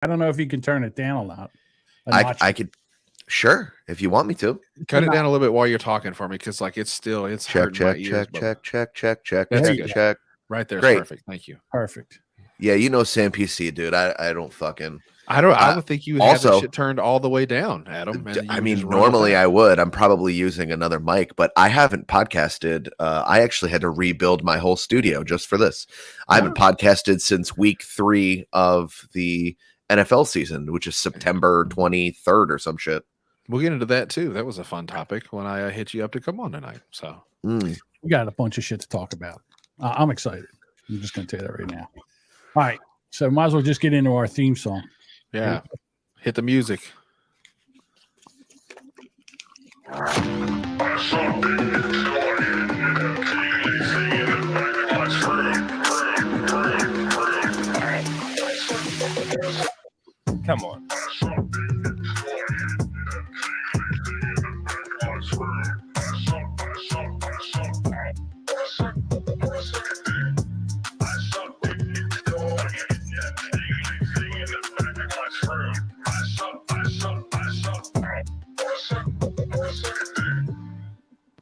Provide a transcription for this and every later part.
I don't know if you can turn it down a lot. I could, sure, if you want me to. Cut it down a little bit while you're talking for me, because like it's hurting my ears. Check. That's Check, good. check. Right there's Great. perfect. Thank you. Perfect. Yeah, you know Sam PC, dude. I don't fucking. I would think you would have also, that shit turned all the way down, Adam. And I mean, normally I would. I'm probably using another mic, but I haven't podcasted. I actually had to rebuild my whole studio just for this. I haven't podcasted since week 3 of the NFL season, which is September 23rd or some shit. We'll get into that too. That was a fun topic when I hit you up to come on tonight. So we got a bunch of shit to talk about. I'm excited. I'm just going to tell you that right now. All right. So might as well just get into our theme song. Yeah. Hit the music. Come on.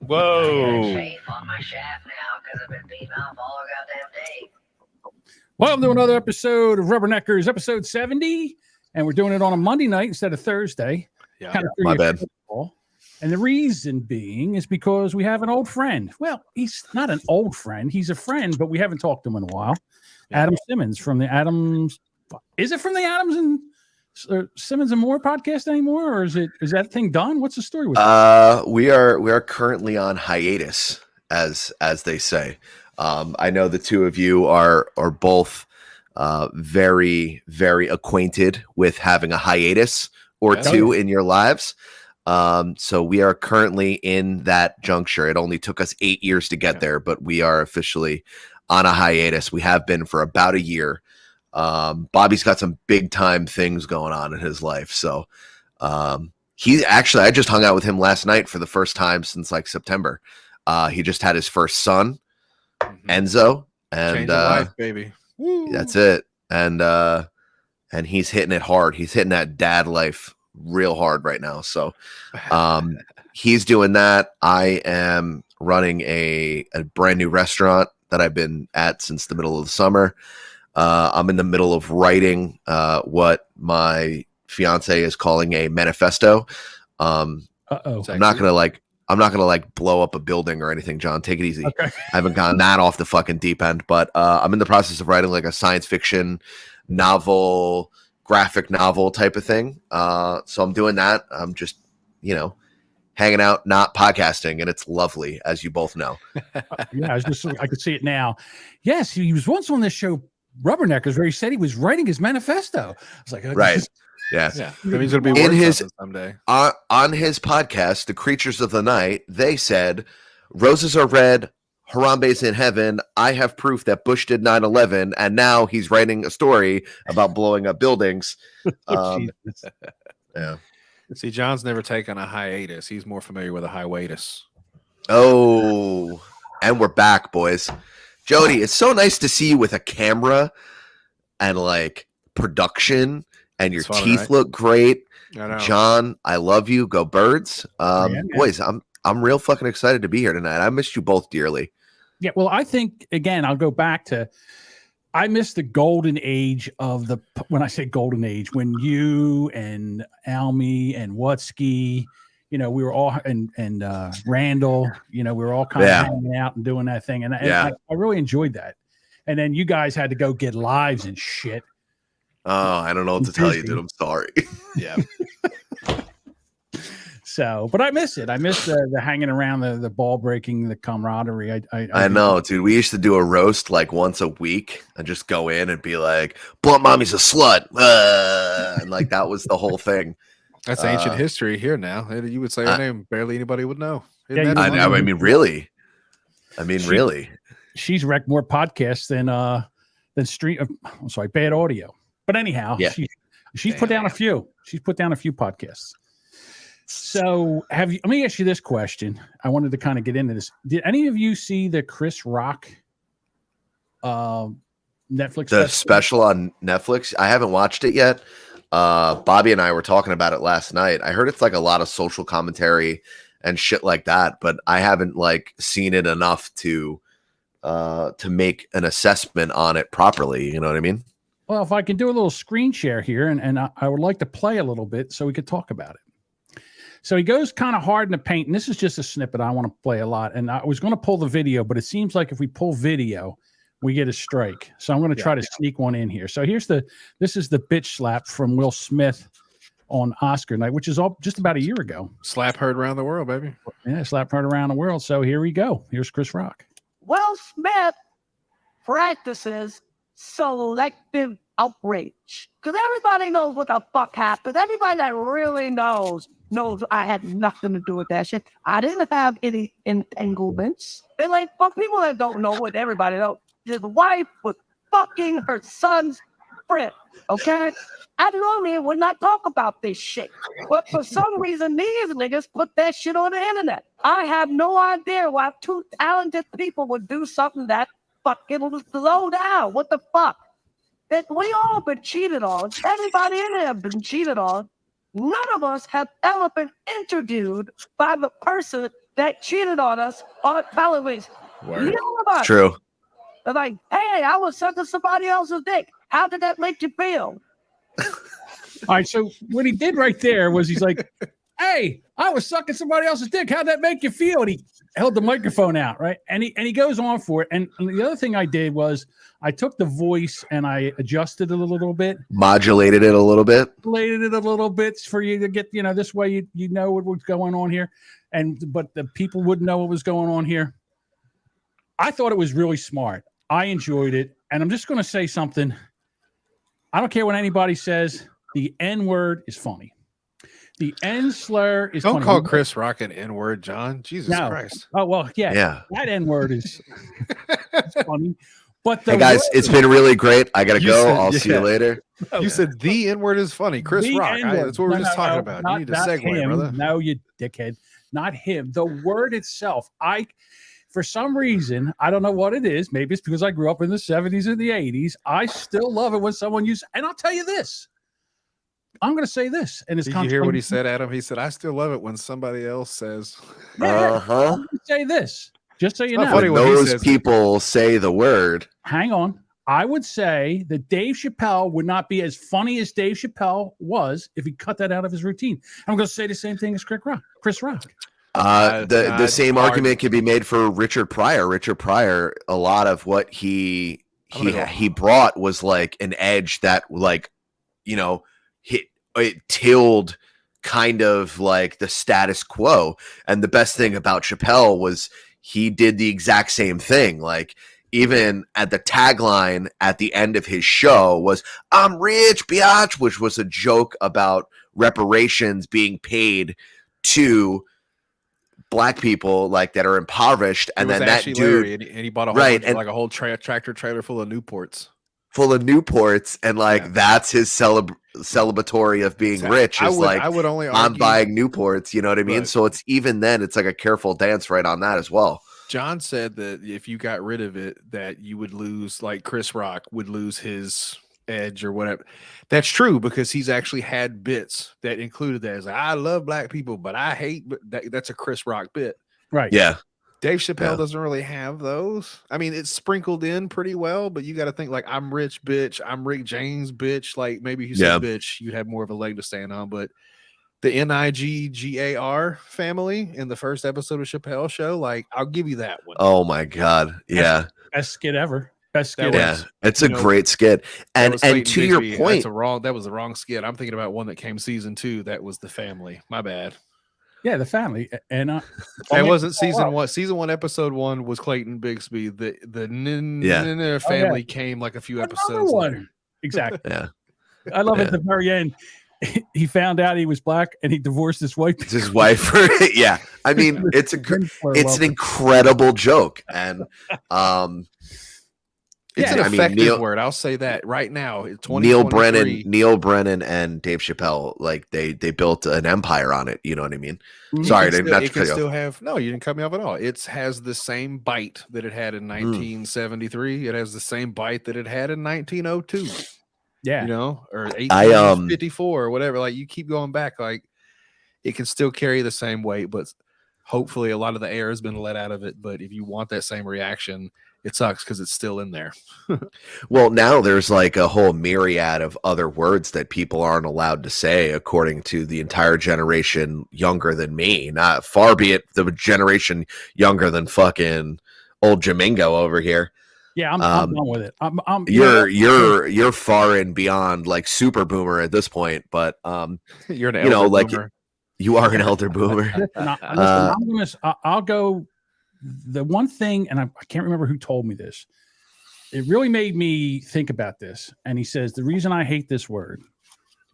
Whoa. Welcome to another episode of Rubberneckers, episode 70. And we're doing it on a Monday night instead of Thursday. Yeah, my bad. And the reason being is because we have an old friend. Well, he's not an old friend. He's a friend, but we haven't talked to him in a while. Yeah. Adam Simmons from the Adams. Is it from the Adams and Simmons and More podcast anymore, or is that thing done? What's the story with that? We are currently on hiatus, as they say. I know the two of you are both very, very acquainted with having a hiatus or two in your lives. So we are currently in that juncture. It only took us 8 years to get there, but we are officially on a hiatus. We have been for about a year. Bobby's got some big time things going on in his life. So he actually, I just hung out with him last night for the first time since like September. He just had his first son, Enzo, and life, baby. Woo. That's it. And he's hitting it hard. He's hitting that dad life real hard right now. So he's doing that. I am running a brand new restaurant that I've been at since the middle of the summer. I'm in the middle of writing what my fiance is calling a manifesto. I'm not gonna blow up a building or anything, John. Take it easy. Okay. I haven't gotten that off the fucking deep end, but I'm in the process of writing like a science fiction novel, graphic novel type of thing. So I'm doing that. I'm just, hanging out, not podcasting, and it's lovely, as you both know. Yeah, I could see it now. Yes, he was once on this show, Rubberneckers, where he said he was writing his manifesto. I was like, right. Yes. Yeah. He's going to be in his someday. On his podcast, The Creatures of the Night, they said, roses are red, Harambe's in heaven. I have proof that Bush did 9/11, and now he's writing a story about blowing up buildings. Yeah. See, John's never taken a hiatus. He's more familiar with a hiatus. Oh, and we're back, boys. Jodie, it's so nice to see you with a camera and like production, and your teeth look great. John, I love you. Go Birds. Boys, I'm real fucking excited to be here tonight. I missed you both dearly. Yeah, well, I think again, I'll go back to I miss the golden age of when I say golden age, when you and Almy and Wutsky, we were all and Randall, we were all kind of hanging out and doing that thing. And I really enjoyed that. And then you guys had to go get lives and shit. Oh, I don't know what to tell you, dude. I'm sorry. Yeah. So, but I miss it. I miss the hanging around, the ball breaking, the camaraderie. I know, dude. We used to do a roast like once a week and just go in and be like, Blunt Mommy's a slut. And like that was the whole thing. That's ancient history here now. You would say her name, barely anybody would know. I mean, really. Really. She's wrecked more podcasts than bad audio. But anyhow, she's put down a few. She's put down a few podcasts. So let me ask you this question. I wanted to kind of get into this. Did any of you see the Chris Rock Netflix special on Netflix? I haven't watched it yet. Bobby and I were talking about it last night. I heard it's like a lot of social commentary and shit like that, but I haven't like seen it enough to make an assessment on it properly. You know what I mean? Well, if I can do a little screen share here, and I would like to play a little bit so we could talk about it. So he goes kind of hard in the paint, and this is just a snippet I want to play a lot. And I was going to pull the video, but it seems like if we pull video, we get a strike. So I'm going to try to sneak one in here. So this is the bitch slap from Will Smith on Oscar night, which is all just about a year ago. Slap heard around the world, baby. Yeah, slap heard around the world. So here we go. Here's Chris Rock. Will Smith practices selective outrage. Because everybody knows what the fuck happened. Everybody that really knows I had nothing to do with that shit. I didn't have any entanglements. They're like, fuck, people that don't know what everybody knows. His wife was fucking her son's friend, okay? I normally would not talk about this shit. But for some reason, these niggas put that shit on the internet. I have no idea why two talented people would do something that fucking low down. What the fuck? That we all been cheated on. Everybody in there have been cheated on. None of us have ever been interviewed by the person that cheated on us on television. None of us. True. They're like, hey, I was sucking somebody else's dick. How did that make you feel? All right. So what he did right there was he's like, hey, I was sucking somebody else's dick. How'd that make you feel? And he held the microphone out, right? And he goes on for it. And the other thing I did was I took the voice and I adjusted it a little bit. Modulated it a little bit. Modulated it a little bit for you to get, this way you know what's going on here. But the people wouldn't know what was going on here. I thought it was really smart. I enjoyed it. And I'm just going to say something. I don't care what anybody says. The N-word is funny. The N slur is Don't funny. call Chris Rock an N-word, John. Jesus Christ. Oh, well, yeah. Yeah. That N-word is funny. But Hey guys, it's been really great. I gotta go. I'll see you later. You said the N-word is funny. Chris The Rock. N-word. That's what we're just talking about. You need to segue, him. brother. No, you dickhead. Not him. The word itself. For some reason, I don't know what it is. Maybe it's because I grew up in the 70s and the 80s. I still love it when someone uses, and I'll tell you this. I'm going to say this. And it's Did you hear what he said, Adam? He said, I still love it when somebody else says. I'm going to say this, just so you know. funny when Those people say the word. Hang on. I would say that Dave Chappelle would not be as funny as Dave Chappelle was if he cut that out of his routine. I'm going to say the same thing as Chris Rock. The same argument could be made for Richard Pryor. Richard Pryor, a lot of what he brought was like an edge that it tilled kind of like the status quo. And the best thing about Chappelle was he did the exact same thing. Like even at the tagline at the end of his show was "I'm rich, biatch," which was a joke about reparations being paid to Black people like that are impoverished, and then that dude Larry, and he bought a whole bunch, like a whole tractor trailer full of Newports, and like that's his celebratory of being rich. Is I would only argue, I'm buying Newports, you know what I mean? Right. So it's even then it's like a careful dance right on that as well. John said that if you got rid of it, that you would lose, like Chris Rock would lose his edge or whatever. That's true because he's actually had bits that included that. It's like, I love Black people, but I hate. But that's a Chris Rock bit, right? Yeah. Dave Chappelle doesn't really have those. I mean, it's sprinkled in pretty well, but you got to think like, I'm rich, bitch. I'm Rick James, bitch. Like maybe if you said bitch, you'd have more of a leg to stand on. But the NIGGAR family in the first episode of Chappelle Show, like I'll give you that one. Oh my God, yeah, best skit ever. Best skit. Yeah, it's a great skit. And to your point, that was the wrong skit. I'm thinking about one that came season 2. That was the family. My bad. Yeah, the family. And it wasn't season 1. Season 1, episode 1 was Clayton Bigsby. The family came like a few episodes later. Exactly. Yeah. I love at the very end. He found out he was Black and he divorced his wife. His wife. Yeah. I mean, it's an incredible joke. And it's an effective word. I'll say that right now. Neil Brennan and Dave Chappelle, like they built an empire on it. You know what I mean? Sorry, you didn't cut me off at all. It has the same bite that it had in 1973. It has the same bite that it had in 1902. Yeah. You know, or 1854 or whatever. Like, you keep going back, like, it can still carry the same weight, but hopefully a lot of the air has been let out of it. But if you want that same reaction, it sucks because it's still in there. Well, now there's like a whole myriad of other words that people aren't allowed to say, according to the entire generation younger than me. Not far be it the generation younger than fucking old Jamingo over here. Yeah, I'm done with it. You're far and beyond like super boomer at this point, but you're an elder boomer. You are an elder boomer. I'll go. The one thing, and I can't remember who told me this. It really made me think about this. And he says the reason I hate this word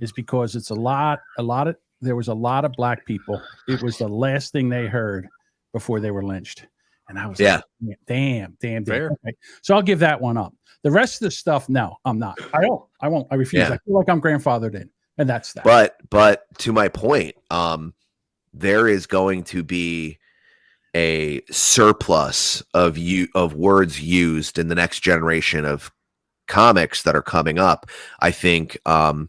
is because it's there was a lot of black people. It was the last thing they heard before they were lynched. And I was like, damn. Fair. Okay. So I'll give that one up. The rest of the stuff, no, I'm not. I won't. I refuse. I feel like I'm grandfathered in. And that's that. But to my point, there is going to be a surplus of words used in the next generation of comics that are coming up. I think, John,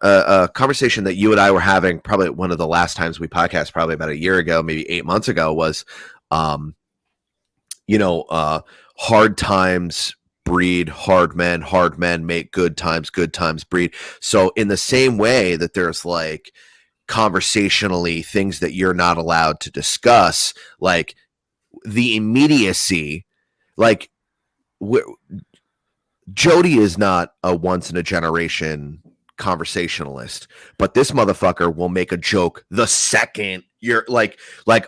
a conversation that you and I were having probably one of the last times we podcast, probably about a year ago, maybe 8 months ago, was, hard times breed hard men make good times breed. So in the same way that there's like conversationally things that you're not allowed to discuss, like the immediacy, like Jodie is not a once in a generation conversationalist, but this motherfucker will make a joke the second you're like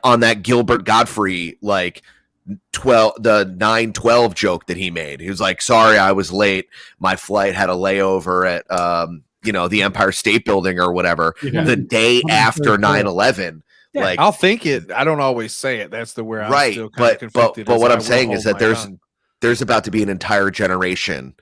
on that Gilbert Gottfried, like 9/12 joke that he made. He was like, sorry, I was late. My flight had a layover at, the Empire State Building or whatever, the day after 9/11. Yeah, like, I'll think it. I don't always say it. That's the where I'm right. Still kind of conflicted. But what I'm saying is that there's about to be an entire generation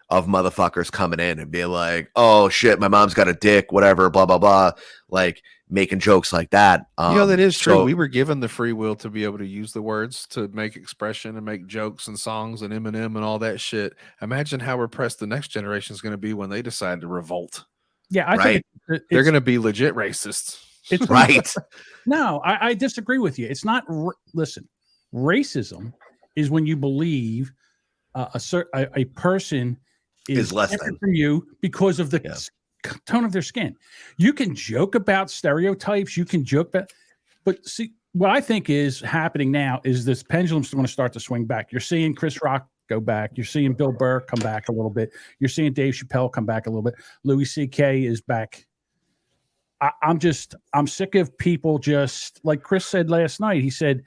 of motherfuckers coming in and being like, oh shit, my mom's got a dick, whatever, blah, blah, blah. Like making jokes like that. That is true. We were given the free will to be able to use the words to make expression and make jokes and songs and Eminem and all that shit. Imagine how repressed the next generation is going to be when they decide to revolt. Yeah, I think they're going to be legit racists. It's right. No, I disagree with you. It's not. Listen, racism is when you believe a person is less different from you because of the tone of their skin. You can joke about stereotypes. You can joke about, but see, what I think is happening now is this pendulum's going to start to swing back. You're seeing Chris Rock go back. You're seeing Bill Burr come back a little bit. You're seeing Dave Chappelle come back a little bit. Louis C.K. is back. I'm sick of people just like Chris said last night. He said,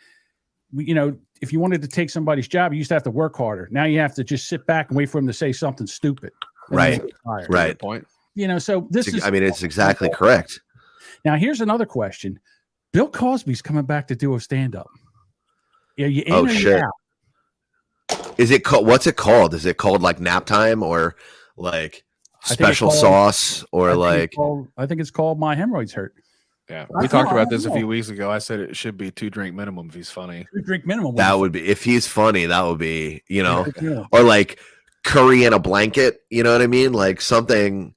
if you wanted to take somebody's job, you used to have to work harder. Now you have to just sit back and wait for him to say something stupid. Right. Good point. So it's exactly correct. Now here's another question. Bill Cosby's coming back to do a stand-up. Are you in or shit. out? Is it called? What's it called? Is it called like Nap Time or like Special Sauce or like? I think it's called My Hemorrhoids Hurt. Yeah, we talked about this a few weeks ago. I said it should be 2 drink minimum if he's funny. 2 drink minimum. That would be if he's funny. That would be or like curry in a blanket. You know what I mean? Like something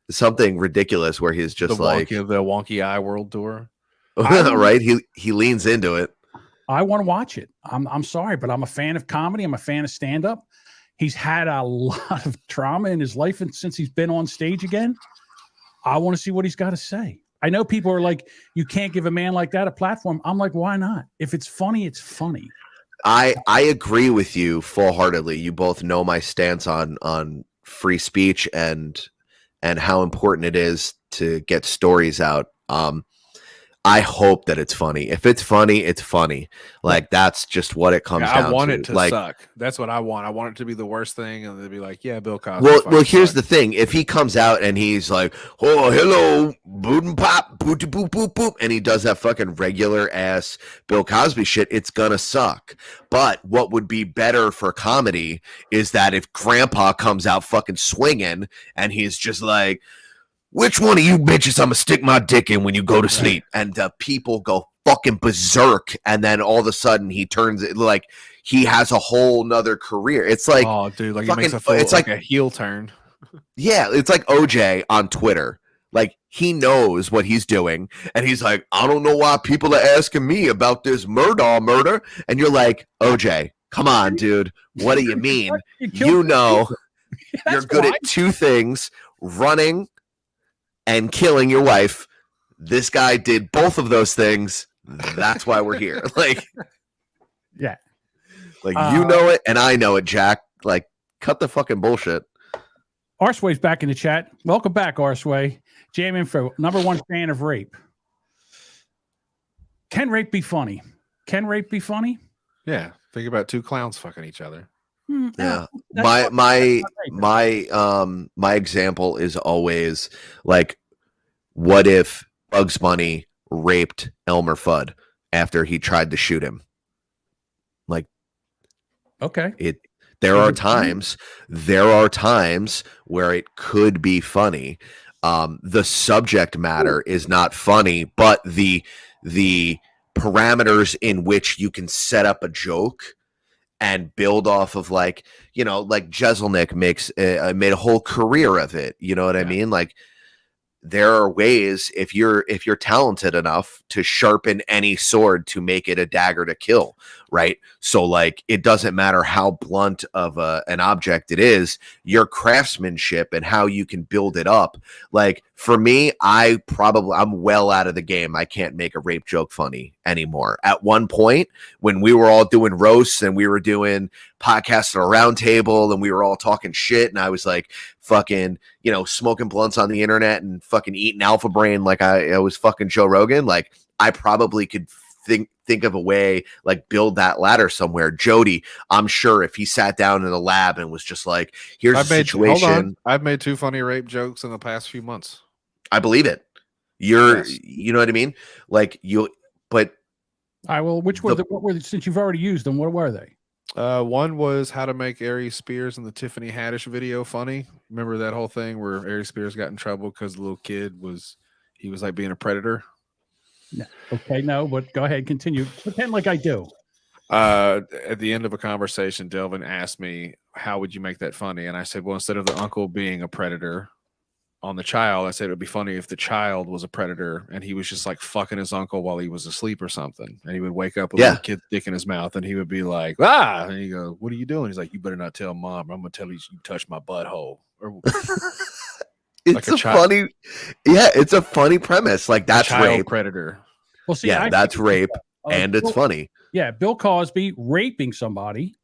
ridiculous where he's just the wonky eye world tour. Right? He leans into it. I want to watch it. I'm sorry, but I'm a fan of comedy. I'm a fan of stand-up. He's had a lot of trauma in his life, and since he's been on stage again, I want to see what he's got to say. I know people are like, you can't give a man like that a platform. I'm like, why not? If it's funny, it's funny. I agree with you full-heartedly. You both know my stance on free speech and how important it is to get stories out. I hope that it's funny. If it's funny, it's funny. Like that's just what it comes down to. I want it to suck. That's what I want. I want it to be the worst thing, and they'd be like, "Yeah, Bill Cosby." Well, here's the thing: if he comes out and he's like, "Oh, hello, boot and pop, boot boop boop boop," and he does that fucking regular ass Bill Cosby shit, it's gonna suck. But what would be better for comedy is that if Grandpa comes out fucking swinging and he's just like, which one of you bitches I'm gonna stick my dick in when you go to sleep? And people go fucking berserk, and then all of a sudden he turns it like he has a whole nother career. It's like, oh dude, like fucking, it makes it's like a heel turn. Yeah, it's like OJ on Twitter. Like, he knows what he's doing, and he's like, I don't know why people are asking me about this murder. And you're like, OJ, come on, dude. What do you mean? You know, you're good at two things, running and killing your wife. This guy did both of those things. That's why we're here. Like, yeah. Like, you know it, and I know it, Jack. Like, cut the fucking bullshit. Arsway's back in the chat. Welcome back, Arsway. Jam Info, #1 fan of rape. Can rape be funny? Can rape be funny? Yeah. Think about two clowns fucking each other. Yeah. My example is always like, what if Bugs Bunny raped Elmer Fudd after he tried to shoot him? Like, okay. There are times where it could be funny. The subject matter is not funny, but the parameters in which you can set up a joke and build off of, like, you know, like Jeselnik made a whole career of it. You know what I mean? Like, there are ways, if you're talented enough, to sharpen any sword to make it a dagger to kill, right? So, like, it doesn't matter how blunt of an object it is, your craftsmanship and how you can build it up. Like, for me, I'm well out of the game. I can't make a rape joke funny anymore. At one point, when we were all doing roasts and we were doing podcasts at a round table and we were all talking shit, and I was like fucking, you know, smoking blunts on the internet and fucking eating Alpha Brain like I was fucking Joe Rogan, like, I probably could think of a way, like, build that ladder somewhere. Jody, I'm sure if he sat down in a lab and was just like, here's a situation. Hold on. I've made 2 funny rape jokes in the past few months. I believe it. You know what I mean? Like, but I will. Which were what were since you've already used them? What were they? One was how to make Aries Spears in the Tiffany Haddish video funny. Remember that whole thing where Aries Spears got in trouble because the little kid was like being a predator? No. Okay, no, but go ahead, continue. Pretend like I do. At the end of a conversation, Delvin asked me, how would you make that funny? And I said, well, instead of the uncle being a predator on the child, I said it would be funny if the child was a predator and he was just like fucking his uncle while he was asleep or something. And he would wake up with a kid's dick in his mouth and he would be like, ah, and he go, what are you doing? He's like, you better not tell mom, or I'm gonna tell you touched my butthole. Or it's it's a funny premise. Like, that's rape. Predator. Well, see, that's rape, and it's funny. Yeah, Bill Cosby raping somebody,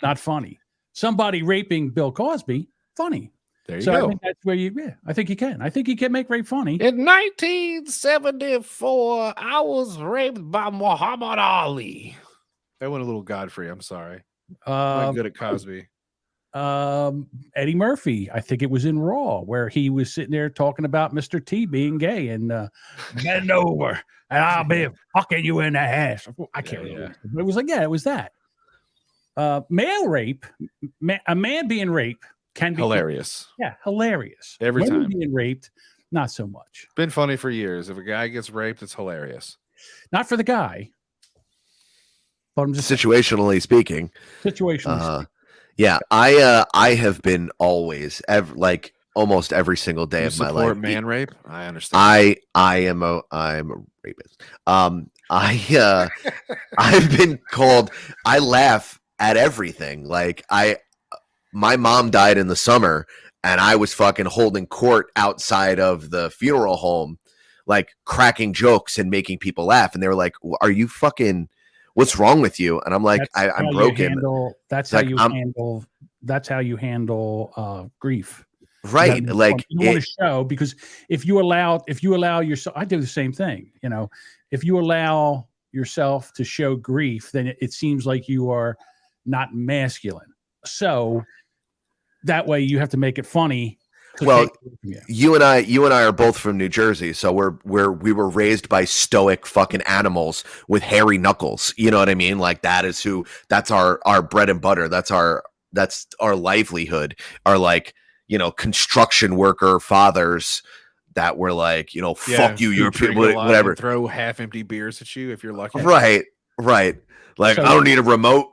not funny. Somebody raping Bill Cosby, funny. There you go. I think that's where I think you can. I think you can make rape funny. In 1974, I was raped by Muhammad Ali. That went a little Godfrey. I'm sorry. I'm good at Cosby. Eddie Murphy, I think it was in Raw, where he was sitting there talking about Mr. T being gay and bend over and I'll be fucking you in the ass. I can't remember. But it was like, it was that. Male rape, a man being raped can be hilarious. Yeah, hilarious. Every time being raped, not so much. Been funny for years. If a guy gets raped, it's hilarious. Not for the guy, but I'm just situationally speaking. Yeah, I have been always like almost every single day of my life. Man rape. I understand. I'm a rapist. I've been called. I laugh at everything. Like, my mom died in the summer and I was fucking holding court outside of the funeral home, like cracking jokes and making people laugh. And they were like, are you fucking, what's wrong with you? And I'm like, I'm broken. That's how you handle grief. Right. Like, you want to show, because if you allow yourself, I do the same thing. You know, if you allow yourself to show grief, then it seems like you are not masculine. So that way you have to make it funny. Well, you and I are both from New Jersey, so we were raised by stoic fucking animals with hairy knuckles. You know what I mean? Like, that's our bread and butter. That's our livelihood. Our, like, you know, construction worker fathers that were like, you know, fuck you, you're whatever. Throw half empty beers at you if you're lucky. Right. Like, so, I don't need a remote.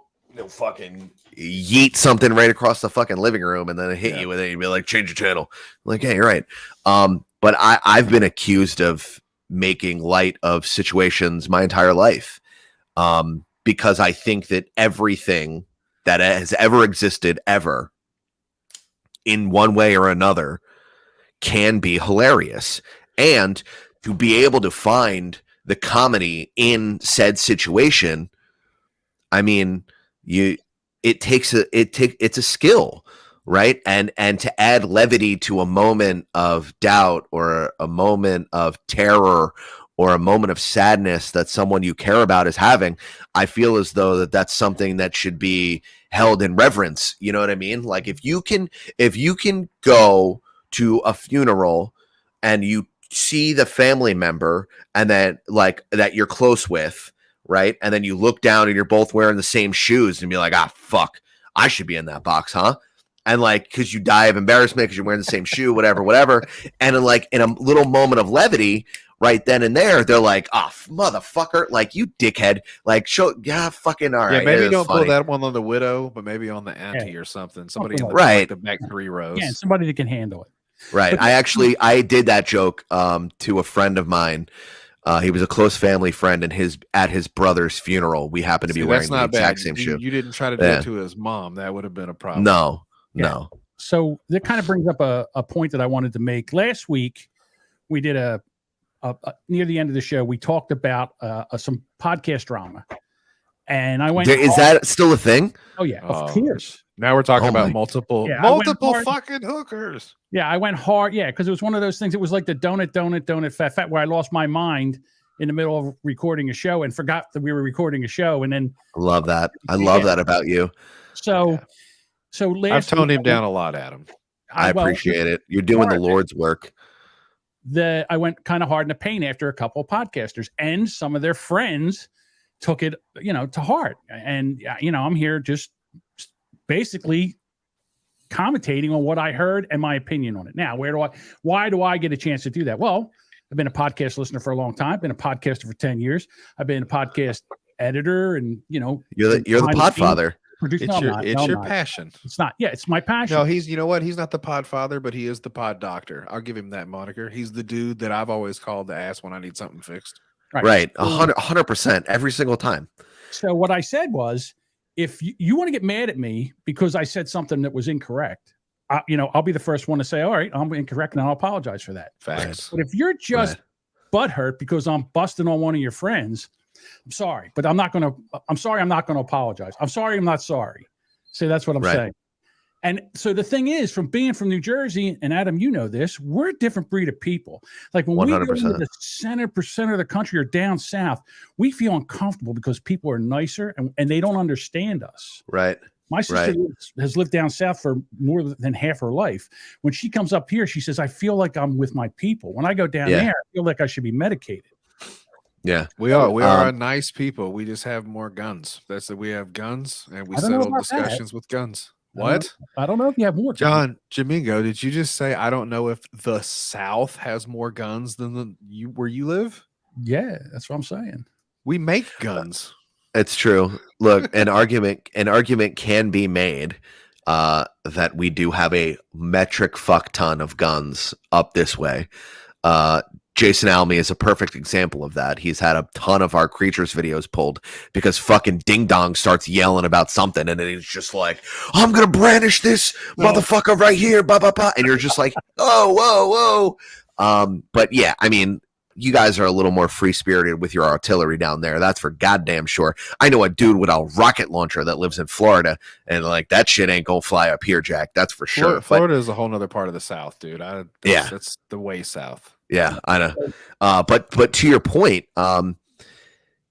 fucking yeet something right across the fucking living room and then hit you with it. You'd be like, change your channel. I'm like, hey, you're right. But I've been accused of making light of situations my entire life. Because I think that everything that has ever existed ever in one way or another can be hilarious. And to be able to find the comedy in said situation, I mean, it's a skill, right? And to add levity to a moment of doubt or a moment of terror or a moment of sadness that someone you care about is having, I feel as though that's something that should be held in reverence. You know what I mean? Like if you can go to a funeral and you see the family member and then like that you're close with, right? And then you look down and you're both wearing the same shoes and be like, fuck, I should be in that box, huh? And like, cause you die of embarrassment because you're wearing the same shoe, whatever. And in a little moment of levity, right then and there, they're like, motherfucker, like you dickhead, like fucking all right. Maybe don't pull that one on the widow, but maybe on the auntie or something. Somebody in the back 3 rows. Yeah, somebody that can handle it. Right. I did that joke to a friend of mine. He was a close family friend, and at his brother's funeral, we happened to be wearing the exact same shoe. You didn't try to do it to his mom. That would have been a problem. No. So that kind of brings up a point that I wanted to make. Last week, we did a near the end of the show, we talked about some podcast drama, and I went. Is that still a thing? Oh yeah, of course. Now we're talking about multiple fucking hookers. Yeah, I went hard. Yeah, because it was one of those things. It was like the donut, fat, where I lost my mind in the middle of recording a show and forgot that we were recording a show. And then I love that. I love that about you. So I've toned him down a lot, Adam. I appreciate it. You're doing the Lord's work. I went kind of hard in the paint after a couple of podcasters, and some of their friends took it, to heart. And I'm here just basically commentating on what I heard and my opinion on it. Now, why do I get a chance to do that? Well, I've been a podcast listener for a long time, been a podcaster for 10 years. I've been a podcast editor and, you're the podfather. It's your passion. It's not. Yeah, it's my passion. No, he's not the podfather, but he is the pod doctor. I'll give him that moniker. He's the dude that I've always called to ask when I need something fixed. Right. 100% every single time. So what I said was, if you want to get mad at me because I said something that was incorrect, I'll be the first one to say, all right, I'm incorrect and I'll apologize for that. Facts. But if you're just butthurt because I'm busting on one of your friends, I'm sorry, but I'm not going to apologize. I'm sorry. I'm not sorry. So that's what I'm saying. And so the thing is, from being from New Jersey, and Adam, you know this, we're a different breed of people. Like when 100%. We go into the center of the country or down south, we feel uncomfortable because people are nicer and they don't understand us. Right. My sister has lived down south for more than half her life. When she comes up here, she says, I feel like I'm with my people. When I go down there, I feel like I should be medicated. Yeah, we are nice people. We just have more guns. We have guns and we settle discussions with guns. What? I don't know if you have more. John Jamingo, did you just say I don't know if the South has more guns than where you live? Yeah, that's what I'm saying. We make guns. It's true. Look, an argument can be made that we do have a metric fuck ton of guns up this way. Jason Almy is a perfect example of that. He's had a ton of our Creatures videos pulled because fucking Ding Dong starts yelling about something and then he's just like, I'm going to brandish this motherfucker right here, blah, blah, blah. And you're just like, whoa. But yeah, I mean, you guys are a little more free-spirited with your artillery down there. That's for goddamn sure. I know a dude with a rocket launcher that lives in Florida, and like that shit ain't gonna fly up here, Jack. That's for sure. Florida is a whole nother part of the South, dude. That's the way south. Yeah, I know. But to your point,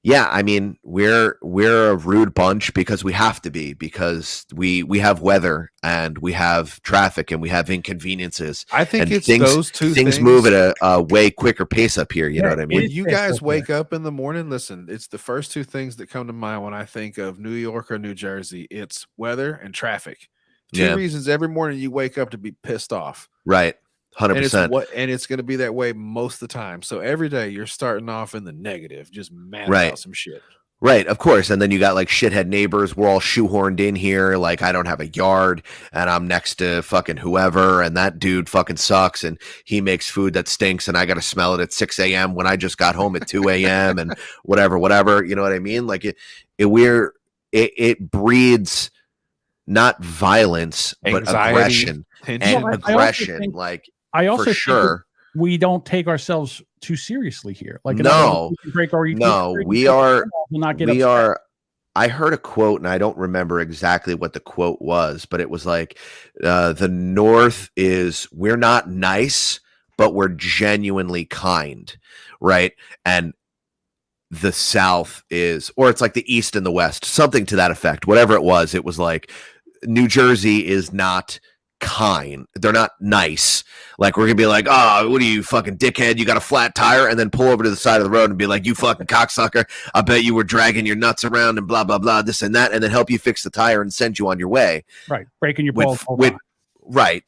yeah, I mean, we're a rude bunch because we have to be, because we have weather and we have traffic and we have inconveniences. I think it's those two things move at a way quicker pace up here. You know what I mean? When you guys wake up in the morning, listen, it's the first two things that come to mind when I think of New York or New Jersey. It's weather and traffic. Two reasons every morning you wake up to be pissed off. Right. 100%. And it's going to be that way most of the time. So every day you're starting off in the negative, just mad about some shit. Right, of course. And then you got like shithead neighbors. We're all shoehorned in here. Like, I don't have a yard and I'm next to fucking whoever. And that dude fucking sucks. And he makes food that stinks. And I got to smell it at 6 a.m. when I just got home at 2 a.m. and whatever. You know what I mean? Like it breeds not violence, but aggression and aggression. I also for sure. We don't take ourselves too seriously here. Like, we are. I heard a quote, and I don't remember exactly what the quote was, but it was like, the North we're not nice, but we're genuinely kind, right? And the South or it's like the East and the West, something to that effect. Whatever it was like New Jersey is not kind. They're not nice. Like, we're gonna be like, oh, what are you, fucking dickhead? You got a flat tire, and then pull over to the side of the road and be like, you fucking cocksucker, I bet you were dragging your nuts around and blah blah blah, this and that, and then help you fix the tire and send you on your way. Right, breaking your balls right,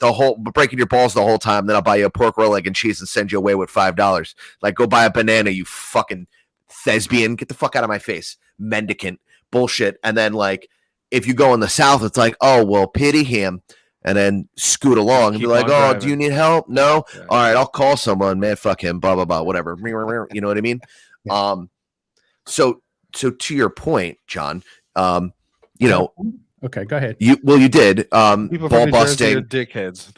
breaking your balls the whole time. Then I'll buy you a pork roll, egg and cheese, and send you away with $5. Like, go buy a banana, you fucking thespian. Get the fuck out of my face, mendicant bullshit. And then, like, if you go in the South, it's like, oh well, pity him. And then scoot along and be like, oh, do you need help? No? Yeah. All right, I'll call someone, man. Fuck him, blah, blah, blah, whatever. You know what I mean? Yeah. So to your point, John, you know. Okay, go ahead. You did. Ball busting. Dickheads.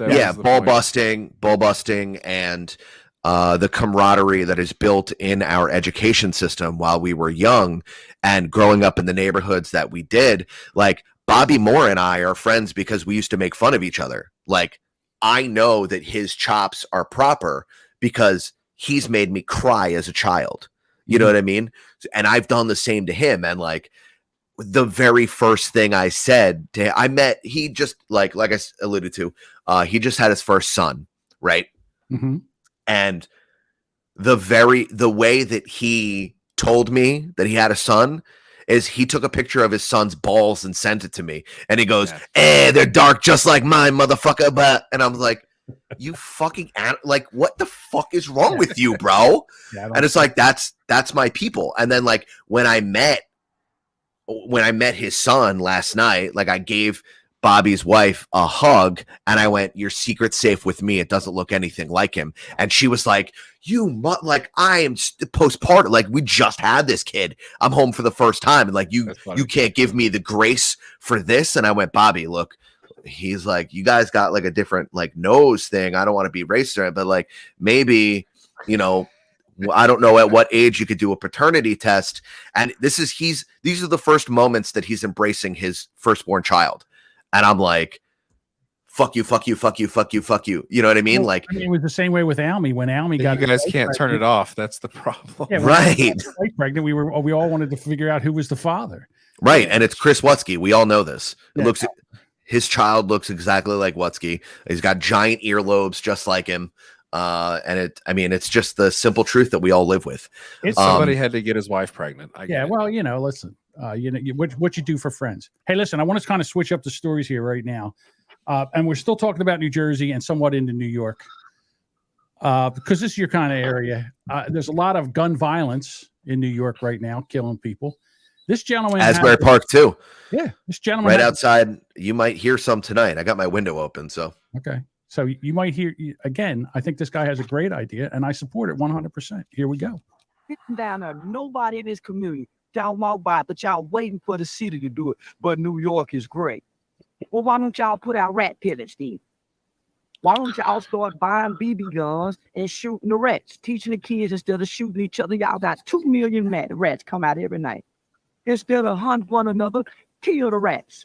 Ball busting, and the camaraderie that is built in our education system while we were young and growing up in the neighborhoods that we did. Like, Bobby Moore and I are friends because we used to make fun of each other. Like, I know that his chops are proper because he's made me cry as a child. You know what I mean? And I've done the same to him. And like, the very first thing I said to him, he just like I alluded to, he just had his first son. Right. Mm-hmm. And the way that he told me that he had a son is he took a picture of his son's balls and sent it to me. And he goes, they're dark just like mine, motherfucker. But, and I'm like, you fucking, like, what the fuck is wrong with you, bro? And it's like, that's my people. And then, like, when I met his son last night, like, I gave Bobby's wife a hug and I went, your secret's safe with me. It doesn't look anything like him. And she was like, I am postpartum. Like, we just had this kid. I'm home for the first time. And like, you can't give me the grace for this. And I went, Bobby, look, he's like, you guys got like a different like nose thing. I don't want to be racist, but like, maybe, you know, I don't know at what age you could do a paternity test. And these are the first moments that he's embracing his firstborn child. And I'm like, fuck you, fuck you, fuck you, fuck you, fuck you. You know what I mean? Like, it was the same way with Almy. When Almy got, you guys can't turn it off. That's the problem. Yeah, right. Pregnant. We all wanted to figure out who was the father. Right. And it's Chris Wutsky. We all know this. His child looks exactly like Wutsky. He's got giant earlobes just like him. And it's just the simple truth that we all live with. Somebody had to get his wife pregnant. Well, you know, listen, what you do for friends. Hey, listen, I want to kind of switch up the stories here right now. And we're still talking about New Jersey and somewhat into New York. Because this is your kind of area. There's a lot of gun violence in New York right now, killing people. This gentleman, Asbury Park too. Yeah, this gentleman right outside. You might hear some tonight. I got my window open, so okay. So you might hear again. I think this guy has a great idea, and I support it 100%. Here we go. Sitting down there, nobody in this community. Y'all walk by, but y'all waiting for the city to do it. But New York is great. Well, why don't y'all put out rat pillage, then? Why don't y'all start buying BB guns and shooting the rats, teaching the kids instead of shooting each other? Y'all got 2 million rats come out every night. Instead of hunt one another, kill the rats.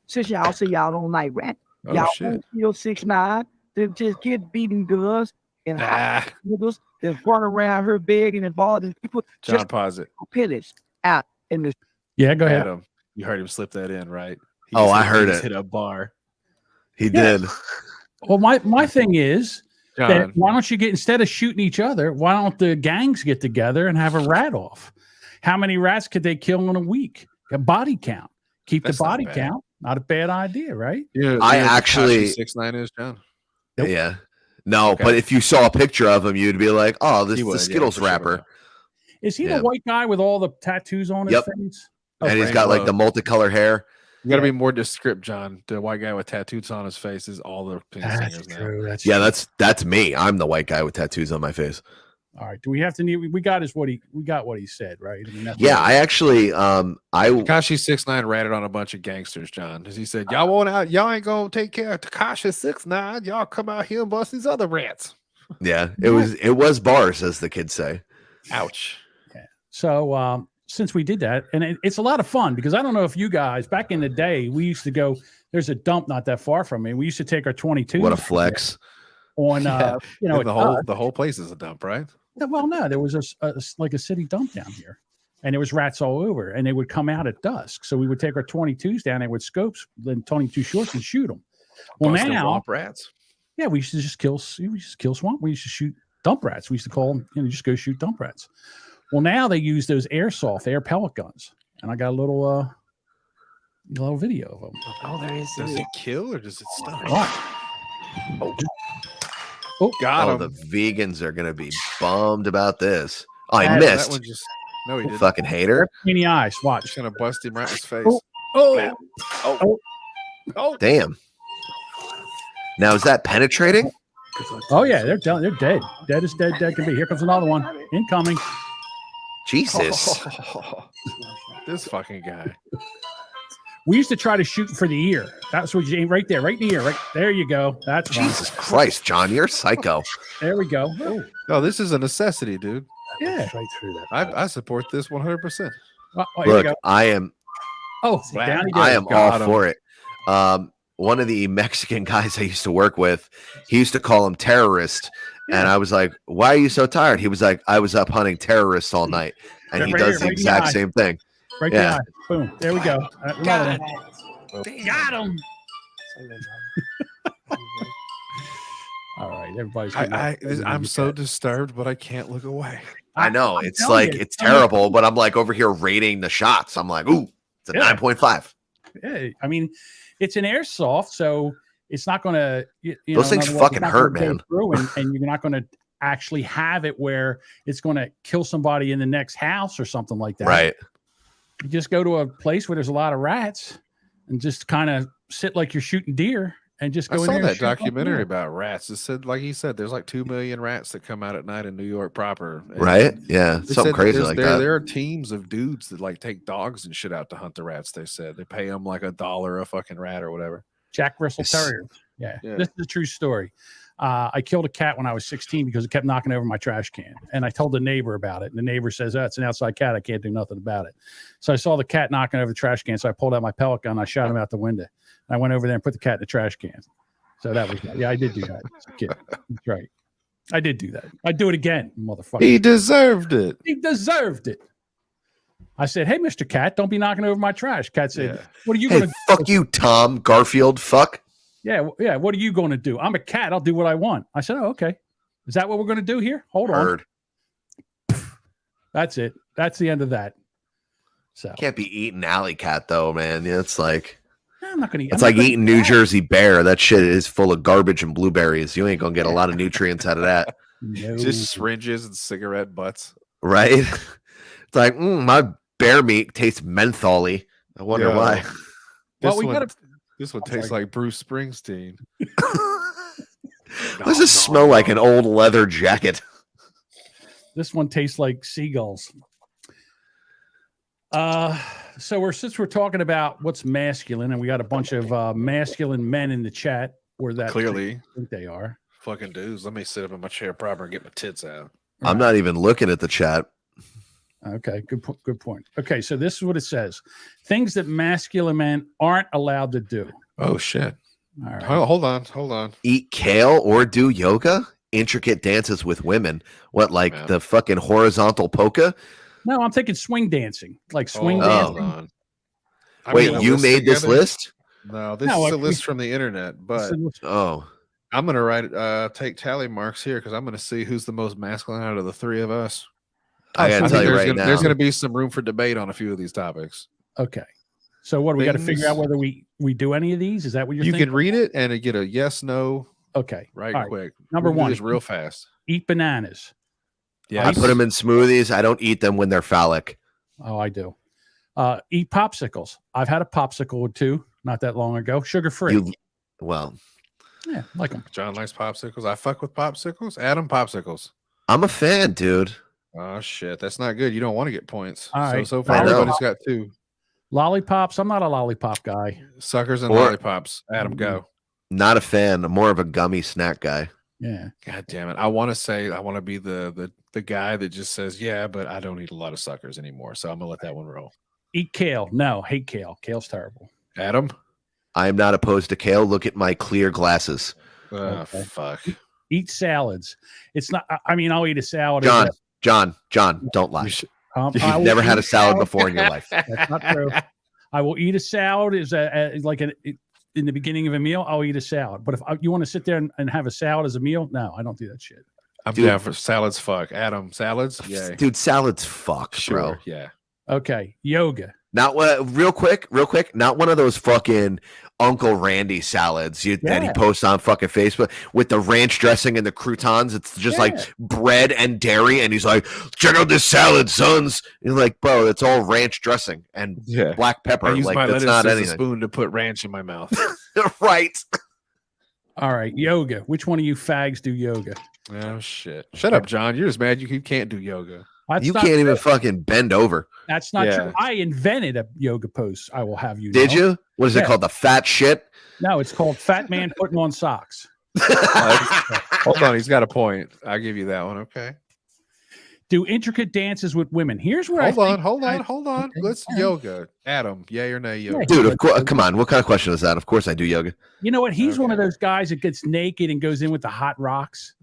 Since y'all say y'all don't like rats, y'all won't kill 6ix9ine. Then just get beating guns and hot niggas that run around her begging and bothering people. John, just pause it. Pillage out in the. Yeah, go ahead. Adam, you heard him slip that in, right? I heard it. Hit a bar. He did. Well, my thing is, John, why don't you instead of shooting each other, why don't the gangs get together and have a rat off? How many rats could they kill in a week? A body count. Keep the body count. Not a bad idea, right? Yeah, I actually 6ix9ine is John. Nope. Yeah. No, but if you saw a picture of him, you'd be like, "Oh, this is the Skittles rapper." Sure. Is he the white guy with all the tattoos on his face? Oh, and he's got like the multicolor hair. You got to be more descriptive, John. The white guy with tattoos on his face is all the singers now. That's me. I'm the white guy with tattoos on my face. All right. Do we have to need? We got what he said, right? I mean, I actually Tekashi 6ix9ine ratted on a bunch of gangsters, John, because he said, "Y'all won't out. Y'all ain't gonna take care of Tekashi 6ix9ine. Y'all come out here and bust these other rats." Yeah, it was bars, as the kids say. Ouch. Yeah. So since we did that, and it's a lot of fun because I don't know if you guys back in the day we used to go. There's a dump not that far from me. We used to take our 22. What a flex! On the whole place is a dump, right? Well, no, there was a city dump down here, and there was rats all over, and they would come out at dusk. So we would take our 22s down there with scopes, then 22 shorts, and shoot them. Well, now rats. Yeah, we used to just kill swamp. We used to shoot dump rats. We used to call them, just go shoot dump rats. Well, now they use those air pellet guns, and I got a little video of them. Oh, there is. Does it kill or does it stun? Oh, got him. The vegans are gonna be bummed about this. Oh, I missed. That one no, he didn't. Fucking hater. In the eyes. Watch. Just gonna bust him right in his face. Oh. Damn. Now is that penetrating? Oh yeah, they're done. They're dead. Dead as dead can be. Here comes another one incoming. Jesus. This fucking guy. We used to try to shoot for the ear. That's what you aim right there, right in the ear. Right there you go. That's Jesus Christ, John, you're psycho. There we go. No, this is a necessity, dude. Yeah, right through that. I support this 100%. Look, I am. Oh, I am all for it. One of the Mexican guys I used to work with, he used to call him terrorist. Yeah. And I was like, why are you so tired? He was like, I was up hunting terrorists all night. And he does the exact same thing. Right there. Boom. There we go. Got him. All right. Everybody's. I'm so disturbed, but I can't look away. I know. It's like, it's terrible, but I'm like over here rating the shots. I'm like, ooh, it's a 9.5. Yeah. I mean, it's an airsoft, so it's not going to. Those things fucking hurt, man. And you're not going to actually have it where it's going to kill somebody in the next house or something like that. Right. You just go to a place where there's a lot of rats and just kind of sit like you're shooting deer and just go in there. I saw that documentary about rats. It said, like he said, there's like 2 million rats that come out at night in New York proper. Right? Yeah. Something crazy like that. There are teams of dudes that like take dogs and shit out to hunt the rats. They said they pay them like $1 a fucking rat or whatever. Jack Russell Terrier. Yeah. This is a true story. I killed a cat when I was 16 because it kept knocking over my trash can. And I told the neighbor about it. And the neighbor says, it's an outside cat. I can't do nothing about it. So I saw the cat knocking over the trash can. So I pulled out my pellet gun. I shot him out the window. And I went over there and put the cat in the trash can. So that was that. Yeah, I did do that as a kid. That's right. I did do that. I'd do it again, motherfucker. He deserved it. He deserved it. I said, hey, Mr. Cat, don't be knocking over my trash. Cat said, what are you going to do? Fuck you, Tom Garfield. Fuck. Yeah. What are you going to do? I'm a cat. I'll do what I want. I said, oh, okay. Is that what we're going to do here? Hold on. That's it. That's the end of that. So can't be eating alley cat though, man. It's like I'm not going to eat. It's like eating New Jersey bear. That shit is full of garbage and blueberries. You ain't going to get a lot of nutrients out of that. No. Just syringes and cigarette butts. Right? It's like, my bear meat tastes mentholy. I wonder why. This one tastes like Bruce Springsteen. Does this smell like an old leather jacket? This one tastes like seagulls. Since we're talking about what's masculine, and we got a bunch of masculine men in the chat, where that clearly think they are fucking dudes. Let me sit up in my chair proper and get my tits out. I'm not even looking at the chat. Okay, good point. Okay, so this is what it says: things that masculine men aren't allowed to do. Oh shit! All right, hold on. Eat kale or do yoga? Intricate dances with women? What, like the fucking horizontal polka? No, I'm thinking swing dancing, like swing dancing. Wait, you made this list? No, this is a list from the internet. But I'm gonna take tally marks here because I'm gonna see who's the most masculine out of the three of us. I gotta tell you right now, there's gonna be some room for debate on a few of these topics. Okay, so what do we got to figure out whether we do any of these? Is that what you're thinking? You can read it and get a yes, no. Okay, right quick. Number one is real fast. Eat bananas. Yeah, I put them in smoothies. I don't eat them when they're phallic. Oh, I do. Eat popsicles. I've had a popsicle or two not that long ago. Sugar free. Yeah, like them. John likes popsicles. I fuck with popsicles. Adam, popsicles. I'm a fan, dude. Oh shit, that's not good. You don't want to get points. All right. So far, everybody's got 2. Lollipops. I'm not a lollipop guy. Suckers and lollipops. Adam, go. Not a fan. I'm more of a gummy snack guy. Yeah. God damn it. I want to be the guy that just says, yeah, but I don't eat a lot of suckers anymore. So I'm gonna let that one roll. Eat kale. No, hate kale. Kale's terrible. Adam? I am not opposed to kale. Look at my clear glasses. Fuck. Eat salads. It's not. I mean, I'll eat a salad. John, don't lie. You've never had a salad before in your life. That's not true. I will eat a salad. In the beginning of a meal, I'll eat a salad. But if you want to sit there and have a salad as a meal, no, I don't do that shit. I'm down for salads. Fuck. Adam, salads? Yeah. Dude, salads fuck, bro. Yeah. Okay. Yoga. Not real quick. Not one of those fucking Uncle Randy salads that he posts on fucking Facebook with the ranch dressing and the croutons. It's just like bread and dairy. And he's like, check out this salad, sons. And you're like, bro, it's all ranch dressing and black pepper. I use my lettuce not as anything. a spoon to put ranch in my mouth. Right. All right. Yoga. Which one of you fags do yoga? Oh, shit. Shut up, John. You're just mad you can't do yoga. You can't even fucking bend over. That's not true. I invented a yoga pose. I will have you know. Did you? What is it called? The fat shit? No, it's called fat man putting on socks. Hold on. He's got a point. I'll give you that one. Okay. Do intricate dances with women. Here's where Hold on. Let's yoga. Adam, yay or nay yoga? Dude, of course. Come on. What kind of question is that? Of course I do yoga. You know what? He's one of those guys that gets naked and goes in with the hot rocks.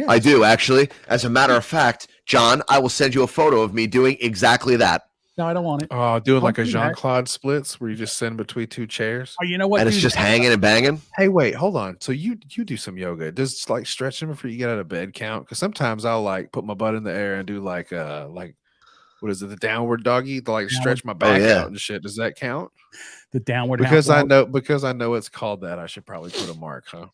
I do, actually. As a matter of fact, John, I will send you a photo of me doing exactly that. No, I don't want it. Oh, doing like a Jean-Claude splits where you just send between 2 chairs. Oh, you know what? And it's just hanging and banging. Hey, wait, hold on. So you do some yoga. Does like stretching before you get out of bed count? Because sometimes I'll like put my butt in the air and do like what is it, the downward doggy to like stretch my back out and shit. Does that count? The downward because I know it's called that. I should probably put a mark, huh?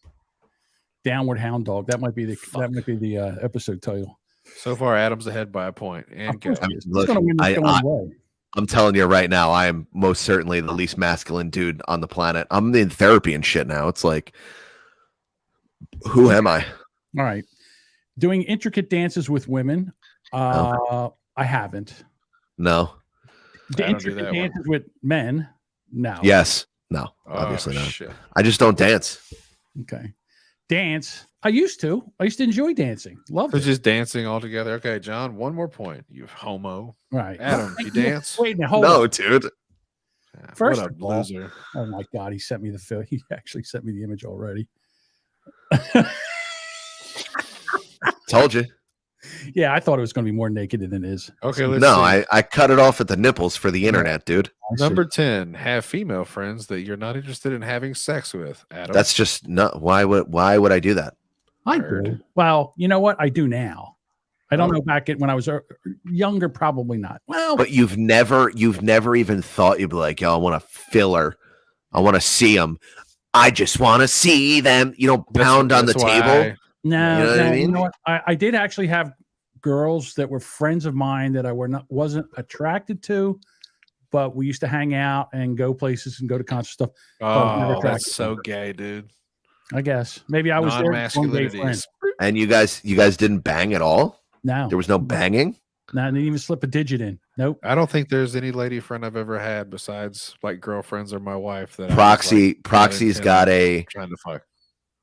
Downward hound dog. That might be the episode title. So far, Adam's ahead by a point. And go. Look, I'm telling you right now, I am most certainly the least masculine dude on the planet. I'm in therapy and shit now. It's like, who am I? All right. Doing intricate dances with women. I haven't. No. The intricate dances with men. No. Yes. No. Obviously not. Shit. I just don't dance. Okay. Dance. I used to enjoy dancing. Love it. Just dancing all together. Okay, John, one more point. You homo. Right. Adam, you dance? Wait a minute. Hold on. Dude. First what a loser. Oh my God. He sent me the film. He actually sent me the image already. Told you. Yeah, I thought it was going to be more naked than it is. Okay, let's see. I cut it off at the nipples for the internet, dude. Number 10, have female friends that you're not interested in having sex with. Adam. That's just not why would I do that? I do. Well, you know what? I do now. I don't know back when I was younger, probably not. Well, but you've never even thought you'd be like, yo, I want to fill her. I want to see them. I just want to see them. You know, pound on the table. No, you know what I mean? You know what? I did actually have girls that were friends of mine that I wasn't attracted to, but we used to hang out and go places and go to concert stuff. Oh, that's so gay, dude. I guess maybe I was there. And you guys didn't bang at all? No, there was no banging. No, I didn't even slip a digit in. Nope. I don't think there's any lady friend I've ever had besides like girlfriends or my wife that Proxy's got trying to fuck.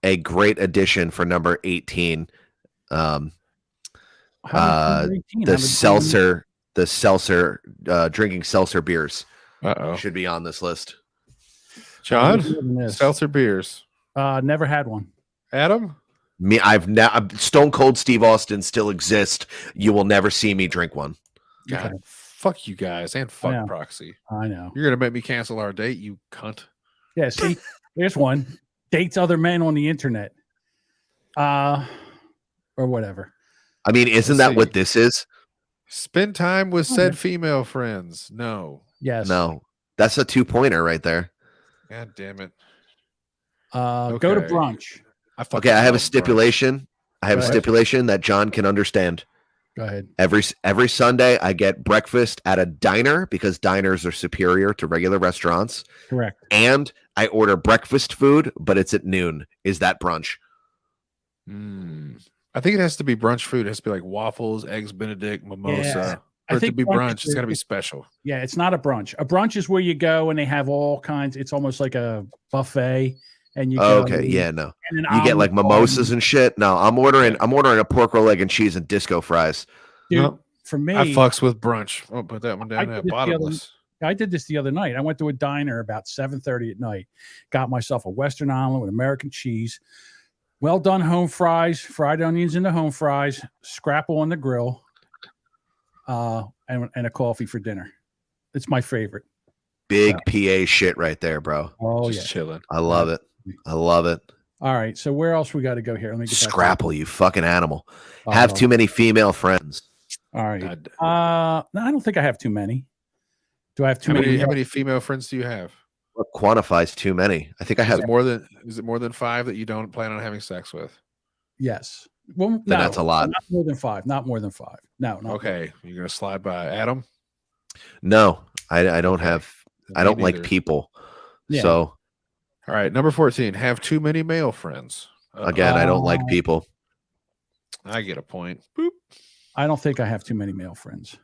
A great addition for number 18. The seltzer drinking seltzer beers should be on this list. John, seltzer beers. Never had one. Adam, me, Stone Cold Steve Austin still exists. You will never see me drink one. God, fuck you guys and fuck Proxy. I know. You're gonna make me cancel our date, you cunt. Yeah, see, there's one. Dates other men on the internet. Or whatever. I mean, isn't that what this is? Spend time with said female friends. No. Yes. No. That's a 2-pointer right there. God damn it. Go to brunch. I have a stipulation. I have a stipulation that John can understand. Go ahead. Every Sunday, I get breakfast at a diner because diners are superior to regular restaurants. Correct. And I order breakfast food, but it's at noon. Is that brunch? I think it has to be brunch food. It has to be like waffles, eggs Benedict, mimosa. Yeah. For it to be brunch, it's got to be special. Yeah, it's not a brunch. A brunch is where you go and they have all kinds. It's almost like a buffet. And you go, okay, yeah, no. You get like mimosas and shit. No, I'm ordering a pork roll, egg, and cheese and disco fries. Dude, for me, I fucks with brunch. I'll put that one down there. Bottomless. I did this the other night. I went to a diner about 7:30 at night. Got myself a Western omelet with American cheese, well done home fries, fried onions in the home fries, scrapple on the grill, and a coffee for dinner. It's my favorite. Big PA shit right there, bro. Oh, just chilling. I love it. I love it. All right, so where else we got to go here? Let me get Scrapple, you fucking animal. Have too many female friends. All right. No, I don't think I have too many. Do I have too many? How many female friends do you have? What quantifies too many? I think I have Is it more than 5 that you don't plan on having sex with? Yes. Well, no, that's a lot. Not more than 5. Not more than 5. No. Okay. You're gonna slide by Adam? No, I don't have. I don't like people. Yeah. So. All right, number 14. Have too many male friends. Again, I don't like people. I get a point. Boop. I don't think I have too many male friends.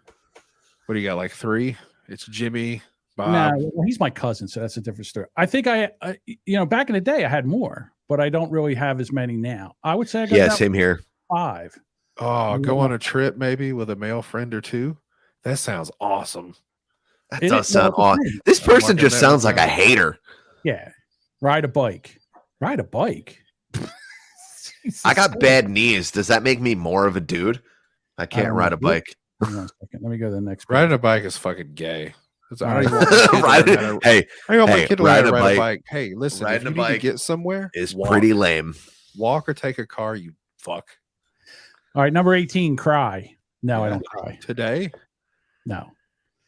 What do you got? Like 3? It's Jimmy, Bob. No, well, he's my cousin, so that's a different story. I think back in the day, I had more, but I don't really have as many now. I would say I got same here. 5. Oh, go on a trip maybe with a male friend or 2. That sounds awesome. That does sound awesome. This person just sounds like a hater. Yeah. Ride a bike. I got bad knees. Does that make me more of a dude? I can't ride a bike. Let me go to the next. Riding a bike is fucking gay. Hey, I want my kid to ride a bike. Hey, listen, riding if you need to get somewhere, is pretty lame. Walk or take a car, you fuck. All right, number 18, cry. No, I don't cry. Today? No.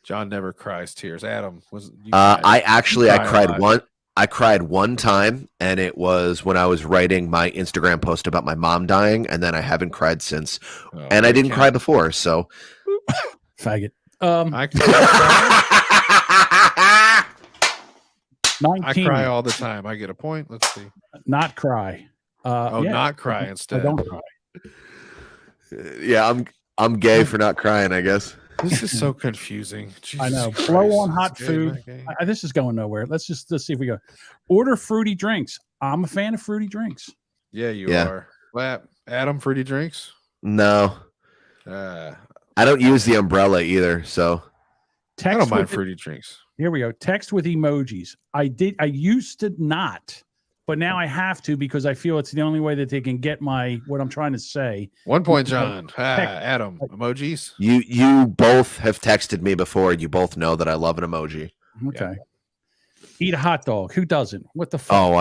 John never cries tears. Adam was. I cried once. I cried one time, and it was when I was writing my Instagram post about my mom dying, and then I haven't cried since. And I didn't cry before, so. Faggot. 19. I cry all the time. I get a point. Let's see. Not cry. Not cry instead. I don't cry. Yeah, I'm gay for not crying, I guess. This is so confusing. Jesus I know. Christ. Blow on hot food. This is going nowhere. Let's see if we go. Order fruity drinks. I'm a fan of fruity drinks. Yeah, you are. Well, Adam, fruity drinks? No. I don't use the umbrella either, so. I don't mind fruity drinks. Here we go. Text with emojis. I used to not, but now I have to because I feel it's the only way that they can get what I'm trying to say. 1 point, John. Adam, emojis. You both have texted me before. You both know that I love an emoji. Okay. Yeah. Eat a hot dog. Who doesn't? What the fuck? Oh,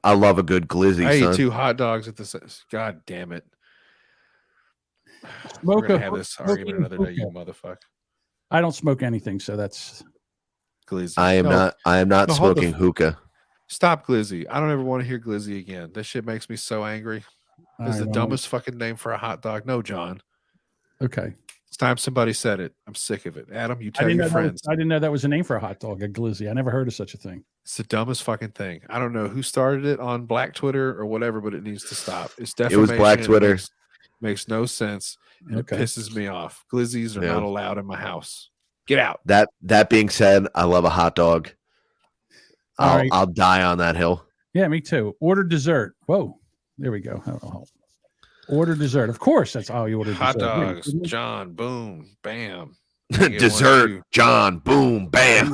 I love a good glizzy. I eat 2 hot dogs at the. God damn it. We're gonna have this argument another day, you motherfucker. I don't smoke anything, so that's. Glizzy. I am not smoking hookah. Stop Glizzy. I don't ever want to hear Glizzy again. This shit makes me so angry. It's the dumbest fucking name for a hot dog. No, John. Okay. It's time somebody said it. I'm sick of it. Adam, you tell your friends. I didn't know that was a name for a hot dog, a Glizzy. I never heard of such a thing. It's the dumbest fucking thing. I don't know who started it on Black Twitter or whatever, but it needs to stop. It's defamation. It was Black Twitter. Makes no sense. And it pisses me off. Glizzies are not allowed in my house. Get out. That being said, I love a hot dog. I'll die on that hill. Yeah, me too. Order dessert. Whoa, there we go. Order dessert. Of course, that's how you order hot dessert. Dogs. John, boom, bam. Dessert, John, boom, bam.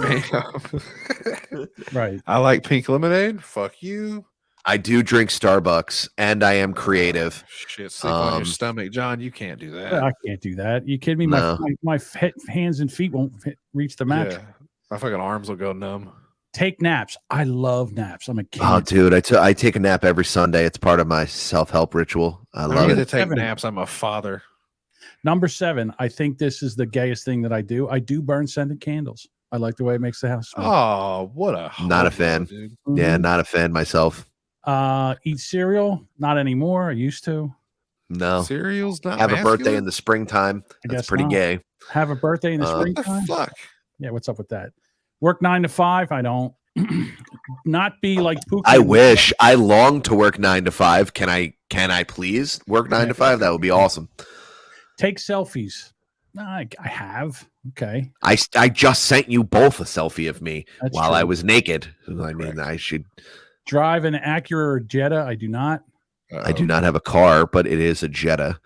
Right. I like pink lemonade. Fuck you. I do drink Starbucks, and I am creative. Shit, sleep on your stomach, John. You can't do that. I can't do that. You kidding me? No. My hands and feet won't reach the match. Yeah. My fucking arms will go numb. Take naps. I love naps. I'm a kid. Oh, dude, I take a nap every Sunday. It's part of my self-help ritual. I love it. To take naps. I'm a father. Number 7. I think this is the gayest thing that I do. I do burn scented candles. I like the way it makes the house smell. Oh, what a not a fan. Dude. Yeah, not a fan myself. Eat cereal. Not anymore. I used to. No. Cereal's not Have masculine? a birthday in the springtime. That's pretty gay. Have a birthday in the springtime? What the fuck? Yeah, what's up with that? Work 9 to 5? I don't. Not be like Pookie. I wish. I long to work 9 to 5. Can I please work 9 to 5? That would be awesome. Take selfies. I have. Okay. I just sent you both a selfie of me while true. I was naked. I mean, I should drive an Acura or Jetta. I do not. I do not have a car, but it is a Jetta.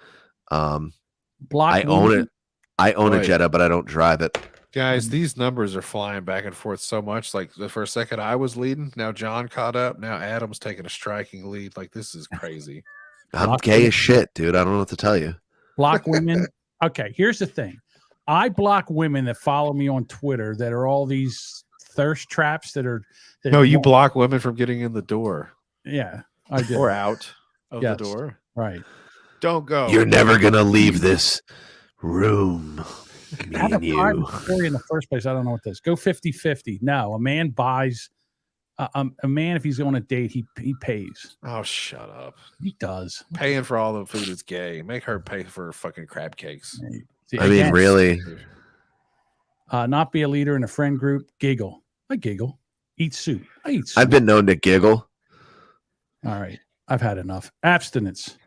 I own it. I own a Jetta, but I don't drive it. Guys, these numbers are flying back and forth so much. Like the first second I was leading, now John caught up. Now Adam's taking a striking lead. Like this is crazy. I'm gay as shit, dude. I don't know what to tell you. Block women. Okay, here's the thing. I block women that follow me on Twitter that are all these thirst traps that are. No, you block women from getting in the door. Yeah, I do. Or out of the door. Right. Don't go. You're never gonna leave this room. Me and you. In the first place, I don't know what this is. Go 50-50. No, a man buys. A man, if he's on a date, he pays. Oh, shut up. He does. Paying for all the food is gay. Make her pay for fucking crab cakes. I mean, really. Not be a leader in a friend group. Giggle. I giggle. Eat soup. I eat soup. I've been known to giggle. All right. I've had enough. Abstinence.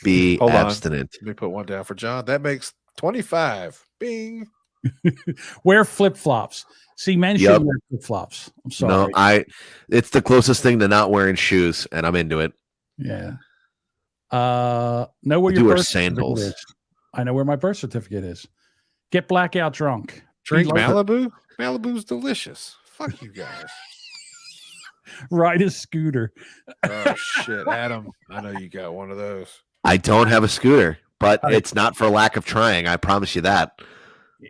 Be abstinent. Let me put one down for John. That makes 25. Bing. Wear flip-flops. See, men should wear flip-flops. I'm sorry. No, it's the closest thing to not wearing shoes, and I'm into it. Yeah. Know where your birth sandals certificate is. I know where my birth certificate is. Get blackout drunk. Drink Malibu. Malibu's delicious. Fuck you guys. Ride a scooter. Oh shit, Adam! I know you got one of those. I don't have a scooter, but it's not for lack of trying. I promise you that.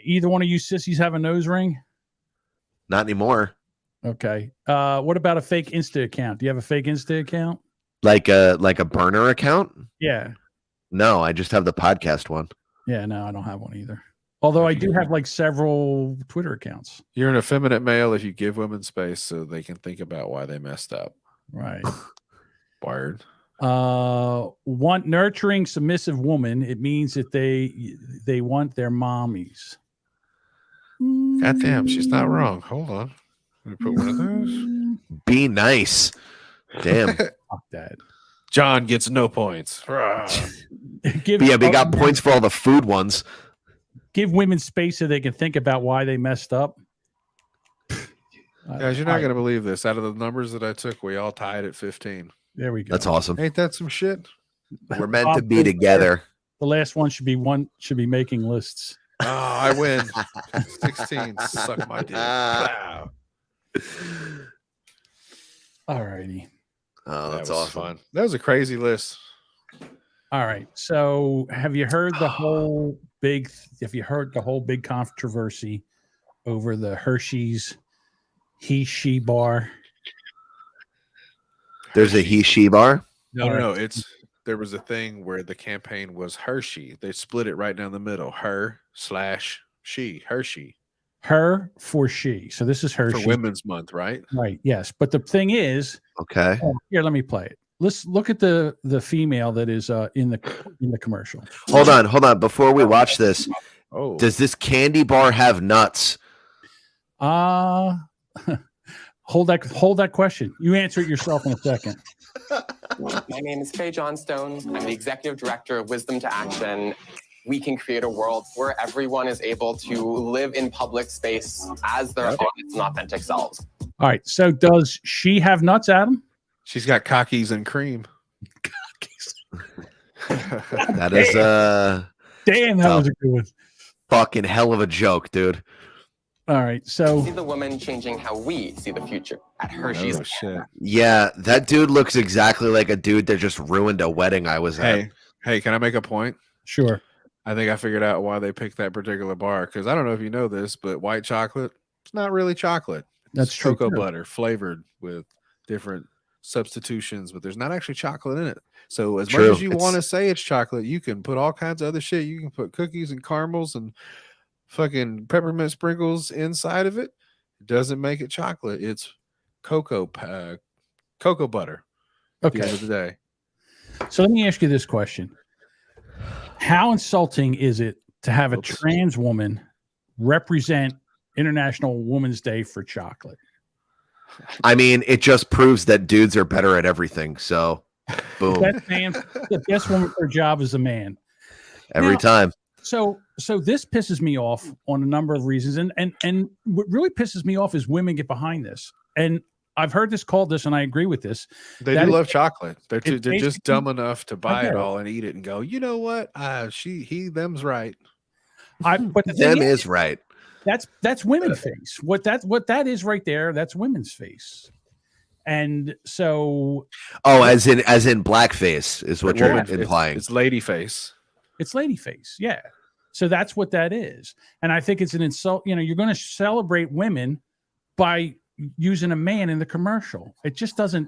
Either one of you sissies have a nose ring? Not anymore. Okay. What about a fake Insta account? Do you have a fake Insta account? Like a burner account? Yeah. No, I just have the podcast one. Yeah, no, I don't have one either. Although I do have like several Twitter accounts. You're an effeminate male if you give women space so they can think about why they messed up. Right. Wired. Want nurturing, submissive woman. It means that they want their mommies. Goddamn, she's not wrong. Hold on. Let me put one of those. Be nice. Damn. Fuck that. John gets no points. We got points for all the food ones. Give women space so they can think about why they messed up. Guys, you're not going to believe this. Out of the numbers that I took, we all tied at 15. There we go. That's awesome. Ain't that some shit? We're meant to be together. The last one should be making lists. Oh, I win. 16. Suck my dick. Wow. All righty. Oh, that's awesome. Fun. That was a crazy list. All right. So have you heard the whole big controversy over the Hershey's he-she bar? There's a he-she bar? No. There was a thing where the campaign was Hershey. They split it right down the middle. Her/she. Hershey. Her for she. So this is Hershey. For Women's Month, right? Right. Yes. But the thing is, okay. Here, let me play it. Let's look at the female that is in the commercial. Hold on. Before we watch this, does this candy bar have nuts? Hold that question. You answer it yourself in a second. My name is Faye Johnstone. I'm the executive director of Wisdom to Action. We can create a world where everyone is able to live in public space as their honest and authentic selves. All right. So does she have nuts, Adam? She's got cockies and cream. That is damn, that was a good one. Fucking hell of a joke, dude. All right, so see the woman changing how we see the future at Hershey's. Oh, shit. Yeah, that dude looks exactly like a dude that just ruined a wedding I was at. Hey, can I make a point? Sure. I think I figured out why they picked that particular bar, because I don't know if you know this, but white chocolate, it's not really chocolate. That's true. Cocoa butter flavored with different substitutions, but there's not actually chocolate in it. So as much as you want to say it's chocolate, you can put all kinds of other shit. You can put cookies and caramels and fucking peppermint sprinkles inside of it. It doesn't make it chocolate. It's cocoa butter. Okay. At the end of the day. So let me ask you this question. How insulting is it to have a trans woman represent International Women's Day for chocolate? I mean, it just proves that dudes are better at everything. So, boom. The best woman for her job is a man. Every time. So this pisses me off on a number of reasons. And what really pisses me off is women get behind this. And I've heard this called this, and I agree with this. They do love chocolate. They're just dumb enough to buy it all and eat it and go, you know what? Them's right. But them is right. That's women's face. What that is right there, that's women's face. And so as in blackface is what you're implying. It's lady face. It's lady face, yeah. So that's what that is. And I think it's an insult. You're going to celebrate women by using a man in the commercial. It just doesn't,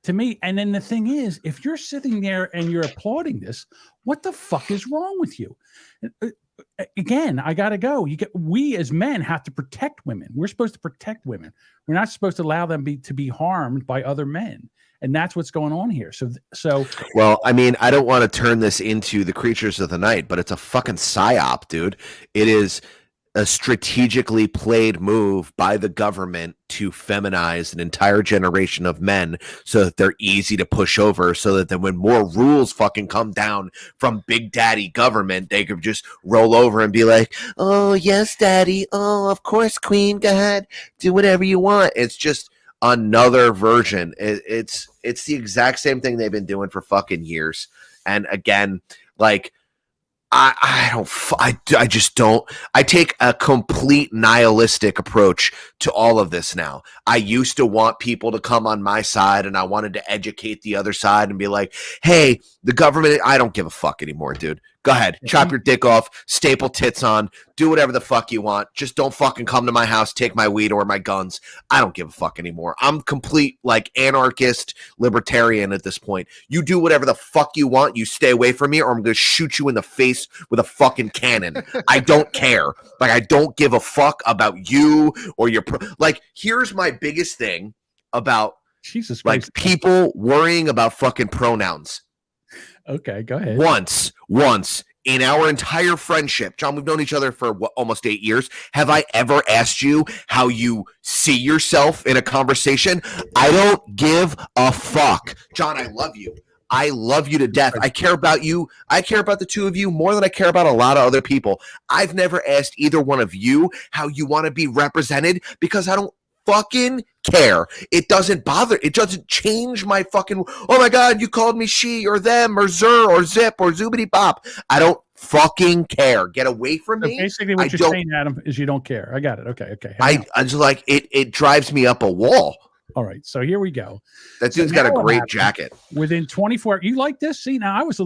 to me. And then the thing is, if you're sitting there and you're applauding this, what the fuck is wrong with you? Again, I gotta go. We as men have to protect women. We're supposed to protect women. We're not supposed to allow them to be harmed by other men. And that's what's going on here. So well, I mean, I don't want to turn this into the creatures of the night, but it's a fucking psyop, dude. It is a strategically played move by the government to feminize an entire generation of men so that they're easy to push over, so that then when more rules fucking come down from big daddy government, they could just roll over and be like, oh, yes, daddy. Oh, of course, queen. Go ahead. Do whatever you want. It's just another version. It's the exact same thing they've been doing for fucking years. And again, like, I just don't. I take a complete nihilistic approach to all of this now. I used to want people to come on my side, and I wanted to educate the other side and be like, hey, the government, I don't give a fuck anymore, dude. Go ahead, chop your dick off, staple tits on, do whatever the fuck you want. Just don't fucking come to my house, take my weed or my guns. I don't give a fuck anymore. I'm complete, like, anarchist libertarian at this point. You do whatever the fuck you want. You stay away from me, or I'm going to shoot you in the face with a fucking cannon. I don't care. Like, I don't give a fuck about you or your like, here's my biggest thing about Jesus Christ. Like, people worrying about fucking pronouns. Okay, go ahead. Once in our entire friendship, John, we've known each other for almost 8 years. Have I ever asked you how you see yourself in a conversation? I don't give a fuck. John, I love you. I love you to death. I care about you. I care about the two of you more than I care about a lot of other people. I've never asked either one of you how you want to be represented because I don't fucking care. It doesn't bother. It doesn't change my fucking, oh my God, you called me she or them or zer or zip or zoobity bop. I don't fucking care. Get away from me. Basically what you're saying, Adam, is you don't care. I got it. Okay. I just like it drives me up a wall. All right, so here we go. That dude's got a great jacket. Within 24, you like this? See, now I was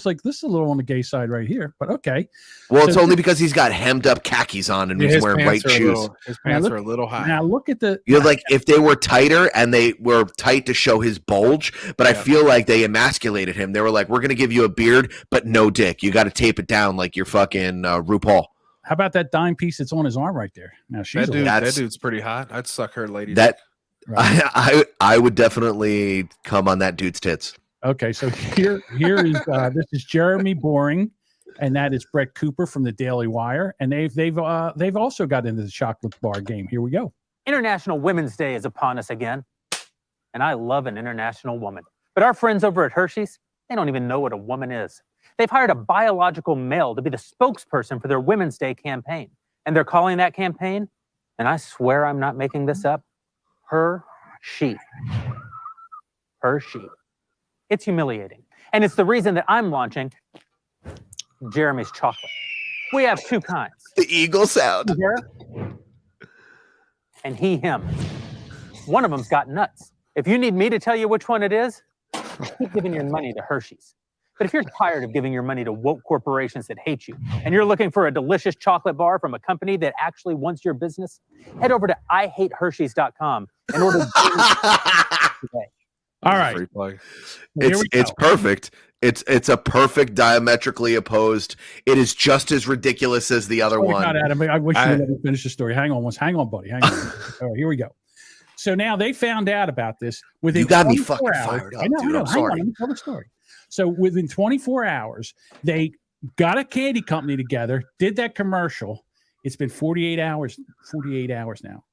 like, this is a little on the gay side right here, but okay. Well, it's only because he's got hemmed up khakis on and he's wearing white shoes. His pants are a little high. Now look at the. You're like, if they were tighter and they were tight to show his bulge, but I feel like they emasculated him. They were like, we're gonna give you a beard, but no dick. You got to tape it down like you're fucking RuPaul. How about that dime piece that's on his arm right there? Now that dude's pretty hot. I'd suck her lady. Right. I would definitely come on that dude's tits. Okay, so here is this is Jeremy Boring, and that is Brett Cooper from the Daily Wire, and they've also got into the chocolate bar game. Here we go. International Women's Day is upon us again, and I love an international woman. But our friends over at Hershey's, they don't even know what a woman is. They've hired a biological male to be the spokesperson for their Women's Day campaign, and they're calling that campaign, and I swear I'm not making this up, Hershey. It's humiliating. And it's the reason that I'm launching Jeremy's chocolate. We have two kinds. The eagle sound. And him. One of them's got nuts. If you need me to tell you which one it is, keep giving your money to Hershey's. But if you're tired of giving your money to woke corporations that hate you, and you're looking for a delicious chocolate bar from a company that actually wants your business, head over to IHateHershey's.com and order today. All right. It's perfect. It's a perfect diametrically opposed. It is just as ridiculous as the other one. God, Adam, I wish you would let me finish the story. Hang on, buddy. Hang on. All right, here we go. So now they found out about this within. You got me fucking fired up, dude. I'm sorry. Let me tell the story. So within 24 hours, they got a candy company together, did that commercial. It's been 48 hours now.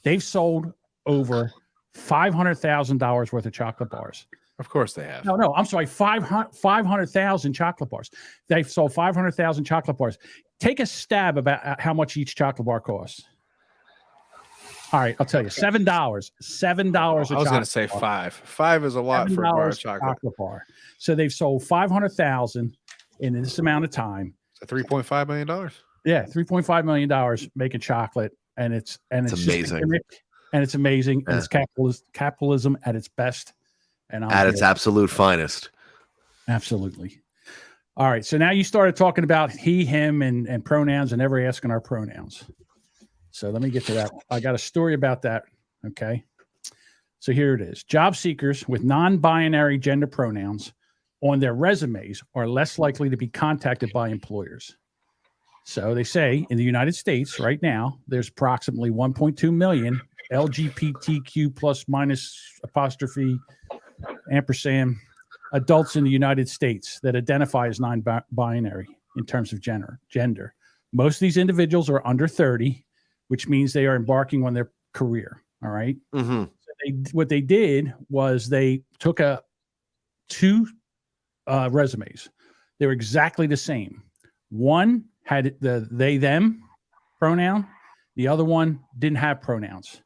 They've sold over $500,000 worth of chocolate bars. Of course they have. No, I'm sorry, 500,000 chocolate bars. They've sold 500,000 chocolate bars. Take a stab about how much each chocolate bar costs. All right, I'll tell you, $7. $7. I was going to say $5. $5 is a lot for a bar of chocolate bar. So they've sold 500,000 in this amount of time. So $3.5 million. Yeah, $3.5 million making chocolate, and it's amazing. It's amazing, and it's capitalism at its best, and at its absolute finest. Absolutely. All right, so now you started talking about he, him, and pronouns, and never asking our pronouns. So let me get to that. I got a story about that. Okay. So here it is. Job seekers with non-binary gender pronouns on their resumes are less likely to be contacted by employers. So they say in the United States right now, there's approximately 1.2 million LGBTQ plus minus apostrophe ampersand adults in the United States that identify as non-binary in terms of gender. Most of these individuals are under 30, which means they are embarking on their career. All right. Mm-hmm. So what they did was they took two resumes. They were exactly the same. One had the they, them pronoun. The other one didn't have pronouns.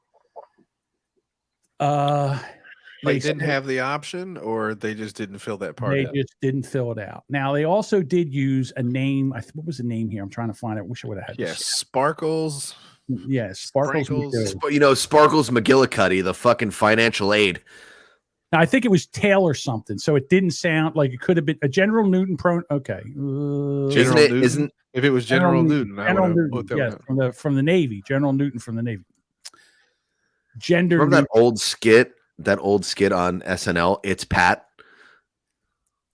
They didn't have the option, or they just didn't fill that part out? They just didn't fill it out. Now, they also did use a name. What was the name here? I'm trying to find it. I wish I would have had this. Sparkles. Yeah, Sparkles. Sparkles McGillicuddy, the fucking financial aid. Now, I think it was Taylor something, so it didn't sound like it could have been a General Newton Okay. If it was General Newton, General Newton, yeah, from the Navy. General Newton from the Navy. Remember that old skit? That old skit on SNL, It's Pat.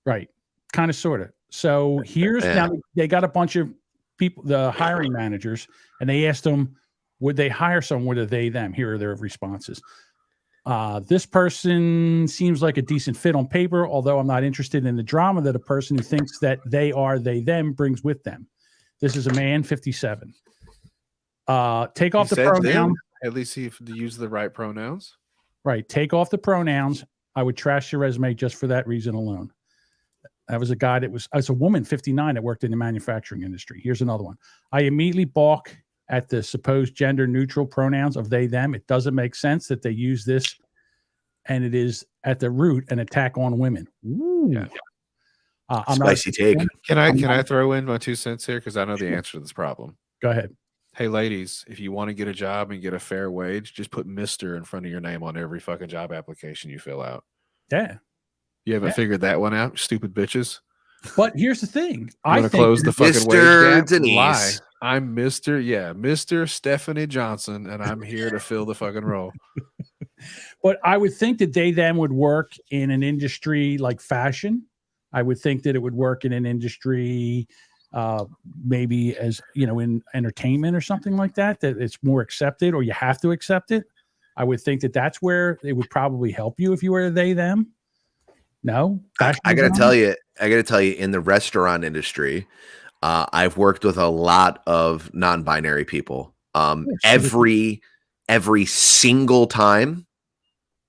Right. Kind of, sort of. So now they got a bunch of people, the hiring managers, and they asked them, would they hire someone with a they, them? Here are their responses. This person seems like a decent fit on paper, although I'm not interested in the drama that a person who thinks that they are they, them brings with them. This is a man, 57. Take off the pronoun. At least he used the right pronouns. Right. Take off the pronouns. I would trash your resume just for that reason alone. That was a guy it's a woman, 59, that worked in the manufacturing industry. Here's another one. I immediately balk at the supposed gender neutral pronouns of they, them. It doesn't make sense that they use this, and it is at the root an attack on women. Ooh. Yeah. Spicy take. Can I throw in my 2 cents here? Because I know the answer to this problem. Go ahead. Hey, ladies, if you want to get a job and get a fair wage, just put Mr. in front of your name on every fucking job application you fill out. Yeah. You haven't figured that one out, stupid bitches? But here's the thing. I think close the fucking wage gap. Lie. I'm Mr. Stephanie Johnson, and I'm here to fill the fucking role. But I would think that they, them would work in an industry like fashion. I would think that it would work in an industry maybe as in entertainment or something like that it's more accepted, or you have to accept it. I would think that that's where it would probably help you if you were they, them. No, I gotta tell you, in the restaurant industry, I've worked with a lot of non-binary people. Every single time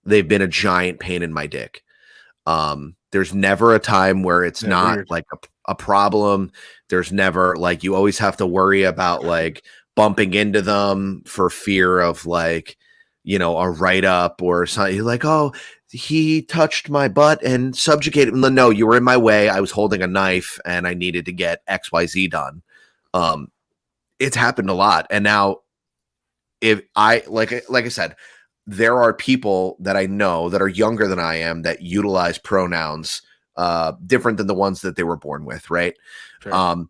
they've been a giant pain in my dick. There's never a time where it's not weird. Like a problem. There's never you always have to worry about bumping into them for fear of a write-up or something. You're like, oh, he touched my butt and subjugated. No, you were in my way. I was holding a knife and I needed to get XYZ done. It's happened a lot. And now if I said, there are people that I know that are younger than I am that utilize pronouns different than the ones that they were born with, right? Sure.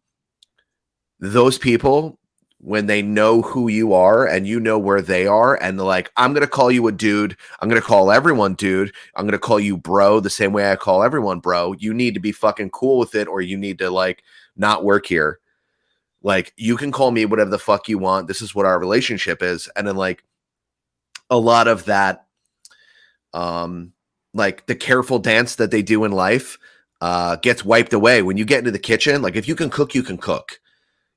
Those people, when they know who you are and you know where they are, and they're like, I'm going to call you a dude. I'm going to call everyone dude. I'm going to call you bro the same way I call everyone bro. You need to be fucking cool with it, or you need to not work here. You can call me whatever the fuck you want. This is what our relationship is. And then a lot of that, the careful dance that they do in life, gets wiped away. When you get into the kitchen, like if you can cook, you can cook.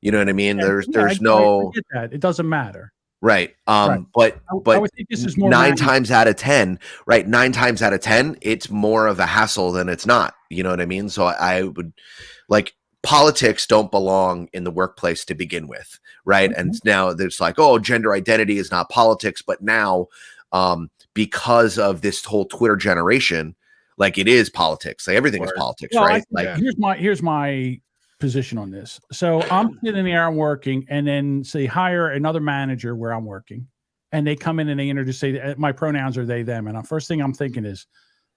You know what I mean? Yeah, There's I no get that. It doesn't matter. right. Right. But I would think this is more 9 times out of 10, right? 9 times out of 10, it's more of a hassle than it's not. You know what I mean? So I would like politics don't belong in the workplace to begin with, right? Okay. And now there's like, oh, gender identity is not politics, but now because of this whole Twitter generation, like it is politics. Like everything is politics, well, right? Like here's my position on this. So I'm sitting there, I'm working, and then say hire another manager where I'm working, and they come in and they introduce, say my pronouns are they, them, and the first thing I'm thinking is,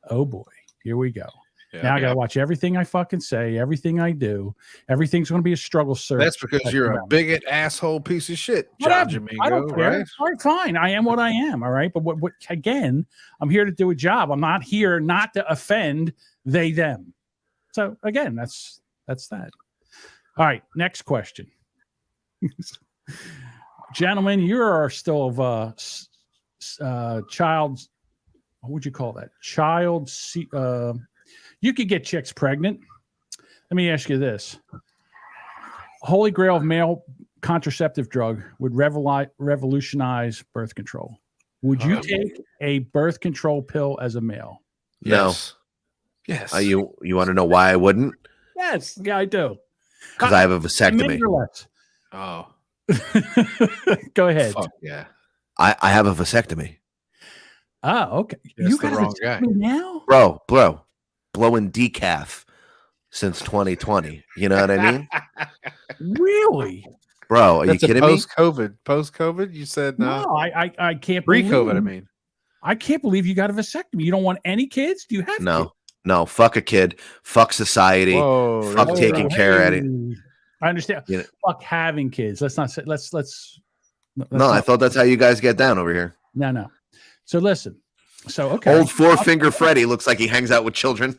oh boy, here we go. Yeah, now I gotta watch everything I fucking say, everything I do. Everything's gonna be a struggle search. That's because you're a bigot, asshole, piece of shit, John Domingo, I don't care. right? All right, fine. I am what I am. All right, but what again? I'm here to do a job. I'm not here not to offend they, them. So again, that's that. All right, next question. Gentlemen, you are still of child, what would you call that? You could get chicks pregnant. Let me ask you this. Holy grail of male contraceptive drug would revolutionize birth control. Would you take a birth control pill as a male? Yes. No. Yes. You want to know why I wouldn't? Yes. Yeah, I do. Because I have a vasectomy. Oh. Go ahead. Fuck yeah. I have a vasectomy. Oh, okay. That's you the got wrong guy. Now? Bro. Blowing decaf since 2020. You know what I mean? Really? Bro, are you kidding me? Post-COVID? You said no. No, I can't Pre-COVID, I mean. I can't believe you got a vasectomy. You don't want any kids? Do you have kids? No, fuck a kid. Fuck society. Whoa, fuck taking care of it. I understand. You know, fuck having kids. Let's not say let's I thought that's how you guys get down over here. No. So listen. So okay. Old four-finger Freddy looks like he hangs out with children.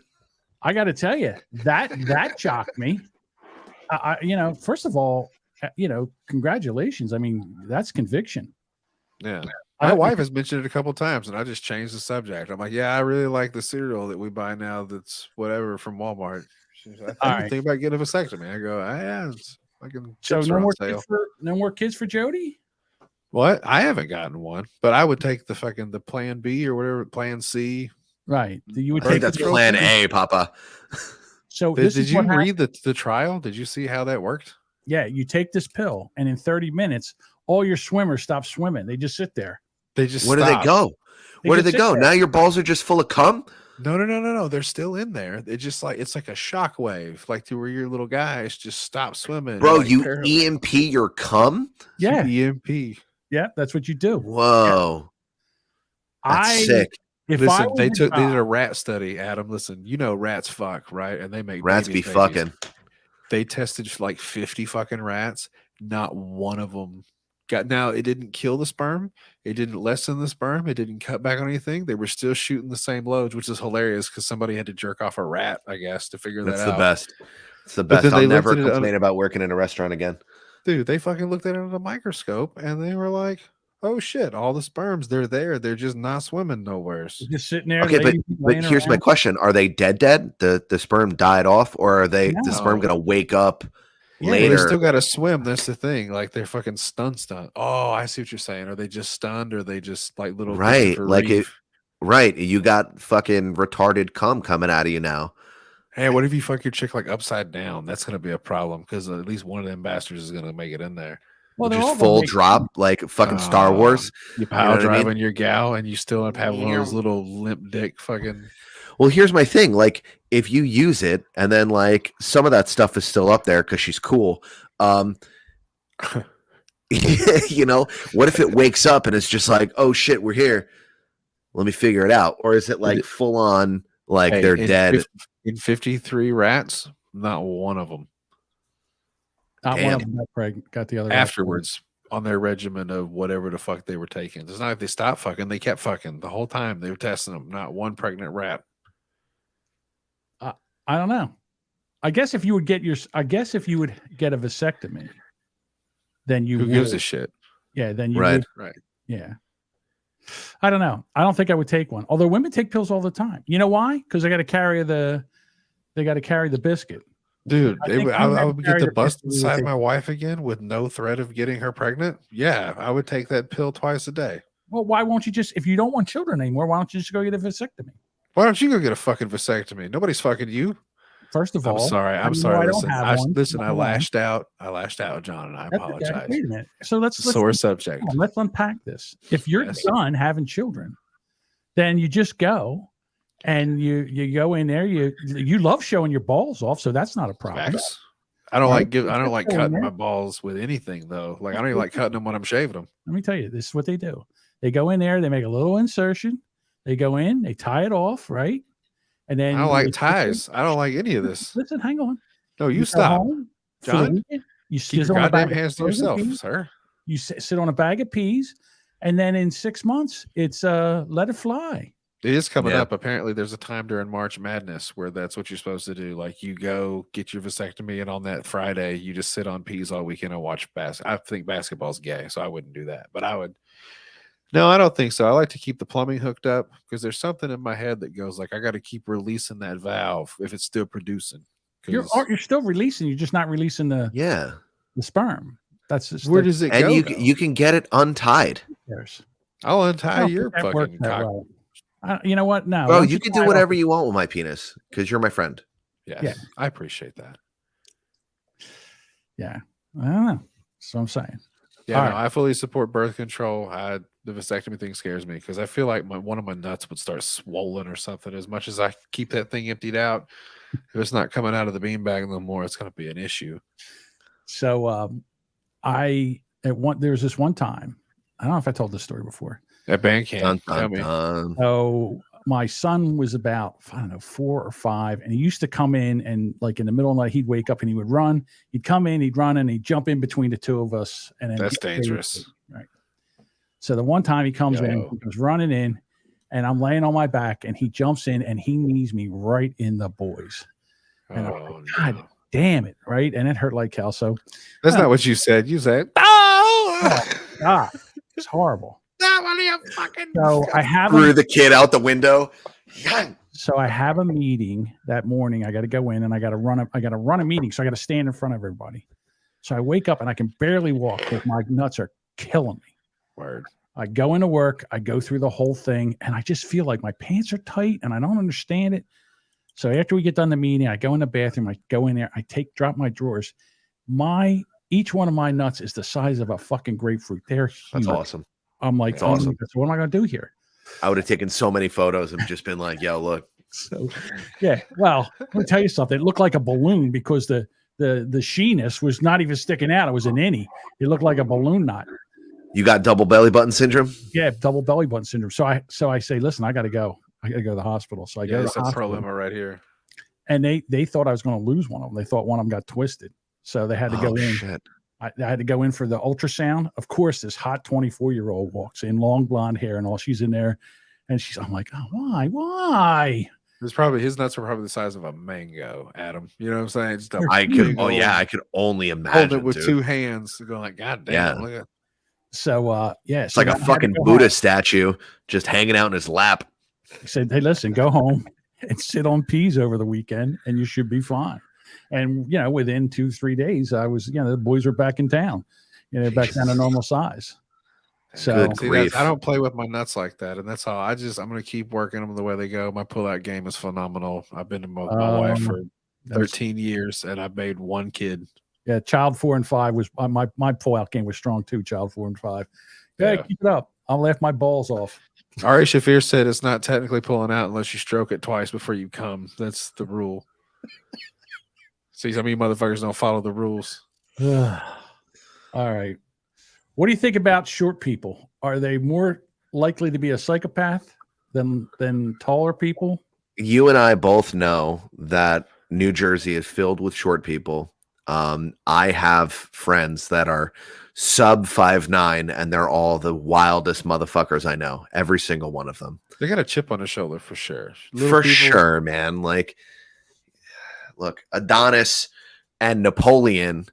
I got to tell you, that shocked me. First of all, congratulations. I mean, that's conviction. Yeah. My wife has mentioned it a couple times, and I just changed the subject. I'm like, yeah, I really like the cereal that we buy now that's whatever from Walmart. She's like, I think about getting a vasectomy. I go, yeah, it's fucking so no more kids for Jody? What? I haven't gotten one, but I would take the plan B or whatever, plan C. Right. You would take that's plan A, Papa. So did you read the trial? Did you see how that worked? Yeah, you take this pill, and in 30 minutes, all your swimmers stop swimming. They just sit there. They just where do they go? Where do they go? Now your balls are just full of cum? No. They're still in there. It's just like it's like a shock wave, like to where your little guys just stop swimming. Bro, you EMP your cum? Yeah. EMP. Yeah, that's what you do. Whoa. Yeah. That's sick. Listen, they did a rat study, Adam. Listen, rats fuck, right? And they make rats be fucking. They tested like 50 fucking rats. Not one of them got. Now it didn't kill the sperm. It didn't lessen the sperm. It didn't cut back on anything. They were still shooting the same loads, which is hilarious because somebody had to jerk off a rat, I guess, to figure that out. That's the best. It's the best. I'll never complain about working in a restaurant again. Dude, they fucking looked at it under the microscope and they were like, oh shit, all the sperms, they're there. They're just not swimming nowhere. Just sitting there. Okay, but here's my question. Are they dead? The sperm died off, or are they the sperm gonna wake up later? They still gotta swim. That's the thing. Like they're fucking stunned. Oh, I see what you're saying. Are they just stunned, or are they just like little right? You got fucking retarded cum coming out of you now. Hey, what if you fuck your chick like upside down? That's gonna be a problem because at least one of them bastards is gonna make it in there. Well, just full drop like fucking Star Wars. You power driving your gal and you still have one of those little limp dick fucking. Well, here's my thing. Like, if you use it and then like some of that stuff is still up there because she's cool. What if it wakes up and it's just like, oh shit, we're here. Let me figure it out. Or is it like full on like they're dead? In 53 rats, not one of them. Not one of them got the other afterwards on their regimen of whatever the fuck they were taking. It's not like they stopped fucking; they kept fucking the whole time. They were testing them. Not one pregnant rat. I don't know. I guess if you would get a vasectomy, then you who gives a shit? Yeah, then you right. Yeah. I don't know. I don't think I would take one. Although women take pills all the time. You know why? Because I got to carry the They got to carry the biscuit. Dude, I would get to bust biscuit inside my wife again with no threat of getting her pregnant. Yeah, I would take that pill twice a day. Well, why won't you just, if you don't want children anymore, why don't you just go get a vasectomy? Why don't you go get a fucking vasectomy? Nobody's fucking you. First of all, I'm sorry. Listen, I lashed out, John, and I That's apologize. okay. Wait a minute. So let's sore subject. Let's unpack this. If you're done having children, then you just go and you go in there. You love showing your balls off, so that's not a problem. Facts. I don't like cutting my balls with anything though. Like I don't even like cutting them when I'm shaving them. Let me tell you, this is what they do. They go in there, they make a little insertion, they go in, they tie it off, right? And then I don't like ties. I don't like any of this. Listen, hang on. No, you stop. John, you keep your goddamn hands to yourself, sir. You sit on a bag of peas, and then in 6 months, it's let it fly. It is coming up. Apparently, there's a time during March Madness where that's what you're supposed to do. Like you go get your vasectomy, and on that Friday, you just sit on peas all weekend and watch basketball. I think basketball's gay, so I wouldn't do that. But I would. No, I don't think so. I like to keep the plumbing hooked up because there's something in my head that goes like I got to keep releasing that valve if it's still producing. You're still releasing. You're just not releasing the sperm. That's just where does it go? And you can get it untied. I'll untie your fucking cock. You know what? No, bro, you can do whatever you want with my penis because you're my friend. Yes, yeah, I appreciate that. Yeah, I don't know. That's what I'm saying. Yeah, no, I fully support birth control. The vasectomy thing scares me because I feel like one of my nuts would start swollen or something. As much as I keep that thing emptied out, if it's not coming out of the beanbag no more, it's going to be an issue. So, there's this one time. I don't know if I told this story before. At band camp. So my son was about, I don't know, 4 or 5, and he used to come in and like in the middle of the night, he'd wake up and he would run. He'd come in, he'd run, and he'd jump in between the two of us. And then that's dangerous. Right. So the one time he comes in, he goes running in, and I'm laying on my back, and he jumps in and he knees me right in the boys. And I'm like, God damn it, right? And it hurt like hell. So that's not what you said. You said, "Oh, God, it's horrible." So I threw the kid out the window. So I have a meeting that morning. I got to go in and I got to run a meeting. So I got to stand in front of everybody. So I wake up and I can barely walk because my nuts are killing me. Word. I go into work. I go through the whole thing and I just feel like my pants are tight and I don't understand it. So after we get done the meeting, I go in the bathroom. I go in there. I drop my drawers. Each one of my nuts is the size of a fucking grapefruit. They're huge. That's awesome. I'm like, that's awesome. So what am I going to do here? I would have taken so many photos and just been like, yo, look. So, yeah. Well, let me tell you something. It looked like a balloon because the sheeness was not even sticking out. It was an innie. It looked like a balloon knot. You got double belly button syndrome? Yeah, double belly button syndrome. So I say, listen, I got to go. I got to go to the hospital. So I go to the hospital. Prolima right here. And they thought I was going to lose one of them. They thought one of them got twisted. So they had to go in. Shit. I had to go in for the ultrasound. Of course, this hot 24-year-old walks in, long blonde hair and all. She's in there, and I'm like, oh, why? His nuts were probably the size of a mango, Adam. You know what I'm saying? I could only imagine. Hold it with 2 hands, going like, God damn. Yeah. Look at. So it's like a fucking Buddha statue just hanging out in his lap. He said, hey, listen, go home and sit on peas over the weekend, and you should be fine. And, within 2-3 days, I was, the boys were back in town, back down to normal size. So I don't play with my nuts like that. And that's how I'm going to keep working them the way they go. My pullout game is phenomenal. I've been with my wife for 13 years and I've made 1 kid. Yeah. Child 4 and 5 was my pullout game was strong too. Child 4 and 5. Yeah. Keep it up. I'll laugh my balls off. Ari Shafir said it's not technically pulling out unless you stroke it twice before you come. That's the rule. See, some of you motherfuckers don't follow the rules. All right. What do you think about short people? Are they more likely to be a psychopath than taller people? You and I both know that New Jersey is filled with short people. I have friends that are sub 5'9", and they're all the wildest motherfuckers I know. Every single one of them. They got a chip on their shoulder for sure. Sure, man. Like, look, Adonis and Napoleon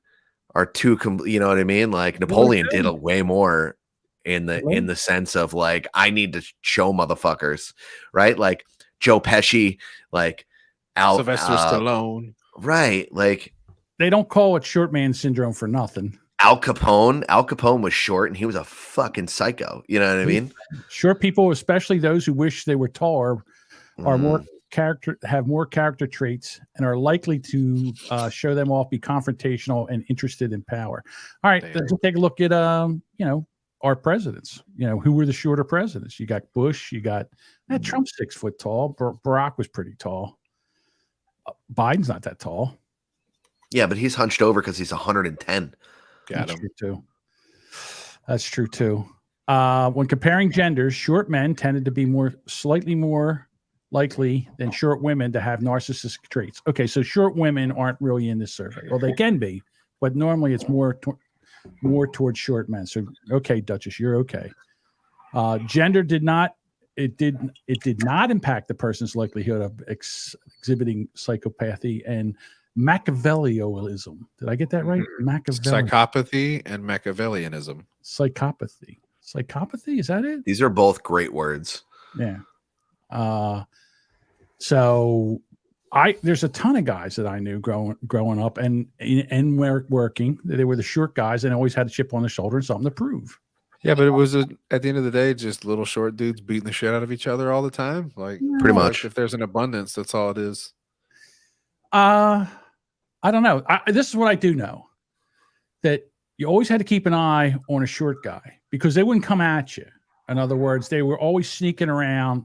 are two, you know what I mean? Like Napoleon did a way more in the sense of like, I need to show motherfuckers, right? Like Joe Pesci, like Sylvester Stallone. Right. Like, they don't call it short man syndrome for nothing. Al Capone was short and he was a fucking psycho. You know what I mean? Short people, especially those who wish they were taller, are have more character traits and are likely to show them off, be confrontational and interested in power. All right, let's take a look at our presidents. Who were the shorter presidents? You got Bush, you got Trump's 6 foot tall. Barack was pretty tall. Biden's not that tall. Yeah, but he's hunched over because he's 110. That's true too. That's true too. When comparing genders, short men tended to be slightly more likely than short women to have narcissistic traits. Okay, so short women aren't really in this survey. Well, they can be, but normally it's more towards short men. So, okay, Duchess, you're okay. Gender did not impact the person's likelihood of exhibiting psychopathy and Machiavellianism. Did I get that right? Psychopathy and Machiavellianism. Psychopathy, is that it? These are both great words. Yeah. So there's a ton of guys that I knew growing up and working. They were the short guys and always had a chip on their shoulder and something to prove. Yeah, but it was at the end of the day just little short dudes beating the shit out of each other all the time. Like pretty much. If there's an abundance, that's all it is. I don't know. This is what I do know, that you always had to keep an eye on a short guy because they wouldn't come at you. In other words, they were always sneaking around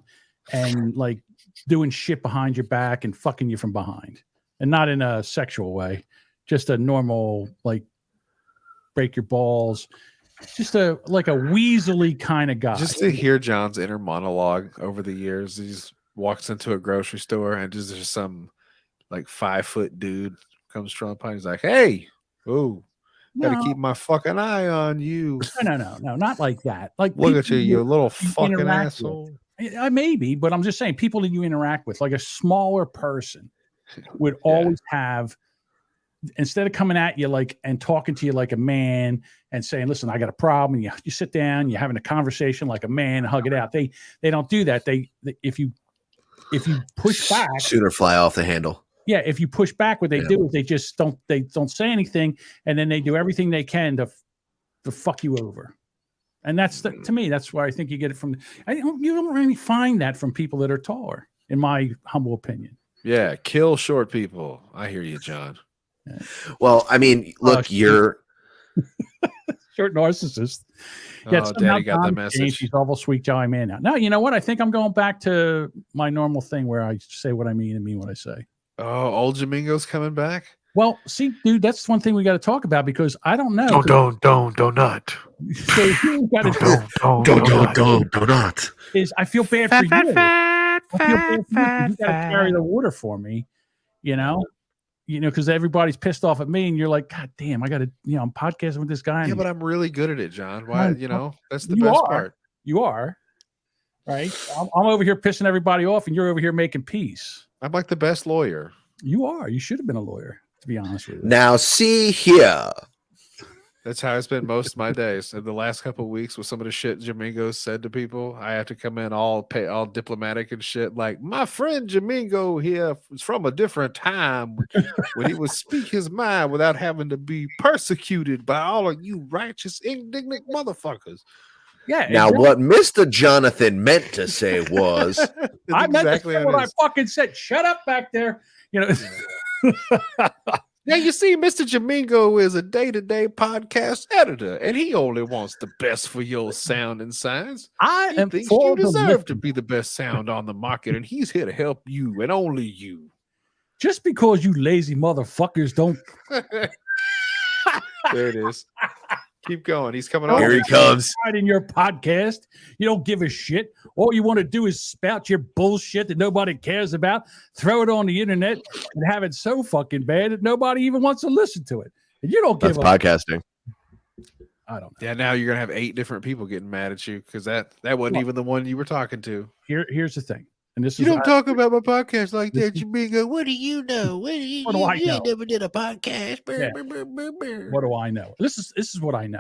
and like doing shit behind your back and fucking you from behind, and not in a sexual way, just a normal, like, break your balls, just like a weaselly kind of guy. Just to hear John's inner monologue over the years, he just walks into a grocery store and there's some like 5 foot dude comes strolling by. He's like, "Hey, gotta keep my fucking eye on you." No, not like that. Like, look at you little fucking asshole. Maybe, but I'm just saying, people that you interact with, like a smaller person, would always have, instead of coming at you like and talking to you like a man and saying, "Listen, I got a problem," and you sit down, you're having a conversation like a man and hug it out. They don't do that. They if you push back, sooner fly off the handle. Yeah, if you push back, what they do is they just don't say anything, and then they do everything they can to fuck you over. And that's to me, that's where I think you get it from. You don't really find that from people that are taller, in my humble opinion. Yeah, kill short people. I hear you, John. Yeah. Well, I mean, look, you're short narcissist. Yeah, Daddy got the message. He's awful sweet, jolly man now. No, you know what? I think I'm going back to my normal thing where I say what I mean and mean what I say. Oh, old Jamingo's coming back? Well, see, dude, that's one thing we got to talk about because I don't know. Don't. So you got to don't. Is I feel bad for you. I feel bad for you. You got to carry the water for me, because everybody's pissed off at me, and you're like, God damn, I got to, I'm podcasting with this guy. Yeah, but I'm really good at it, John. Why, that's the best part. You are, right? I'm over here pissing everybody off, and you're over here making peace. I'm like the best lawyer. You are. You should have been a lawyer, to be honest with you. Now, see here. That's how I spent most of my days. In the last couple of weeks with some of the shit Jamingo said to people, I have to come in all diplomatic and shit. Like, my friend Jamingo here is from a different time when he would speak his mind without having to be persecuted by all of you righteous, indignant motherfuckers. Yeah. Now, what Mr. Jonathan meant to say was, I meant to say what I fucking said. Shut up back there. Now, you see, Mr. Jamingo is a day-to-day podcast editor, and he only wants the best for your sound and signs. I think you deserve to be the best sound on the market, and he's here to help you and only you. Just because you lazy motherfuckers don't. There it is. Keep going. He's coming on. Here he comes. Right in your podcast. You don't give a shit. All you want to do is spout your bullshit that nobody cares about, throw it on the internet, and have it so fucking bad that nobody even wants to listen to it. And you don't give a podcasting. I don't know. Yeah, now you're gonna have 8 different people getting mad at you because that wasn't even the one you were talking to. Here's the thing. And this you is don't talk about my podcast like that. You be go, what do you know? What do I know? Never did a podcast. Yeah. What do I know? This is what I know.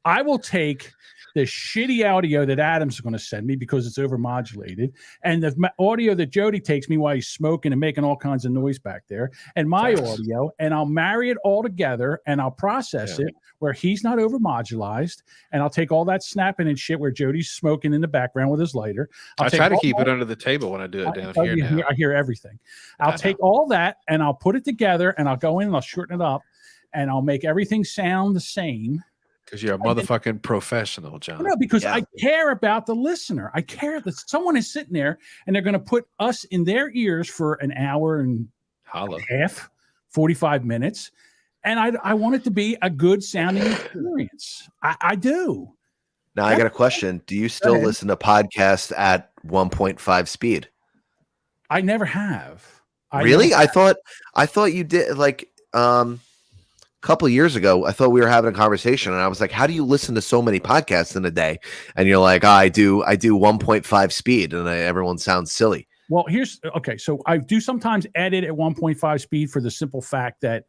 I will take the shitty audio that Adam's going to send me because it's overmodulated, and the audio that Jody takes me while he's smoking and making all kinds of noise back there, and my audio, and I'll marry it all together, and I'll process it where he's not overmodulated, and I'll take all that snapping and shit where Jody's smoking in the background with his lighter. I try to keep it under the table when I do it down here. I hear everything. I'll take all that, and I'll put it together, and I'll go in and I'll shorten it up, and I'll make everything sound the same. Because you're a motherfucking professional, John. No, because I care about the listener. I care that someone is sitting there and they're going to put us in their ears for an hour and a half, 45 minutes. And I want it to be a good sounding experience. I do. Now, I got a question. Do you still listen to podcasts at 1.5 speed? I never have. Really? I thought you did, like, couple of years ago, I thought we were having a conversation, and I was like, "How do you listen to so many podcasts in a day?" And you're like, "I do 1.5 speed," and everyone sounds silly. Well, so I do sometimes edit at 1.5 speed for the simple fact that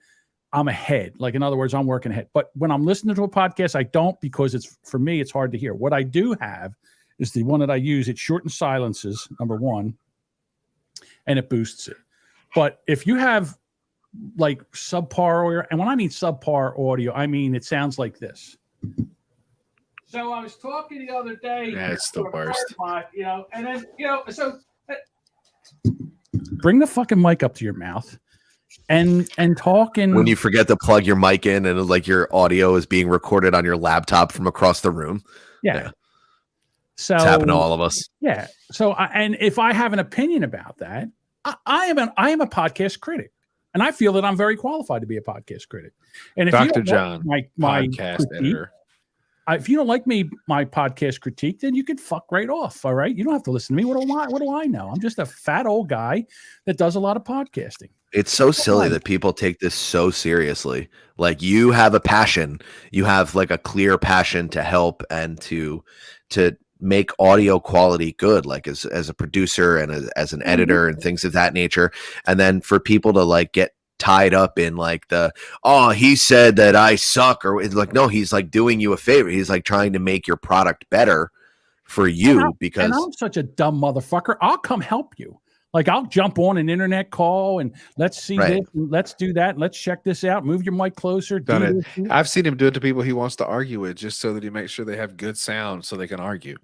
I'm ahead. Like, in other words, I'm working ahead. But when I'm listening to a podcast, I don't, because for me, it's hard to hear. What I do have is the one that I use. It shortens silences, number one, and it boosts it. But if you have like subpar audio, and when I mean subpar audio, I mean it sounds like this. So I was talking the other day. Yeah, it's the worst. And then so bring the fucking mic up to your mouth and talk. And when you forget to plug your mic in, and like your audio is being recorded on your laptop from across the room. Yeah. So it's happened to all of us. Yeah. So and if I have an opinion about that, I am a podcast critic. And I feel that I'm very qualified to be a podcast critic. And if Dr. John, my podcast critique, editor. If you don't like my podcast critique, then you can fuck right off. All right. You don't have to listen to me. What do I know? I'm just a fat old guy that does a lot of podcasting. It's so silly that people take this so seriously. Like, you have a passion. You have like a clear passion to help and to make audio quality good, like as a producer and as an editor and things of that nature. And then for people to like get tied up in like he said that I suck, or it's like, no, he's like doing you a favor. He's like trying to make your product better for you, because I'm such a dumb motherfucker. I'll come help you. Like, I'll jump on an internet call and let's see this, and let's do that, and let's check this out. Move your mic closer. Done it. I've seen him do it to people he wants to argue with, just so that he makes sure they have good sound so they can argue.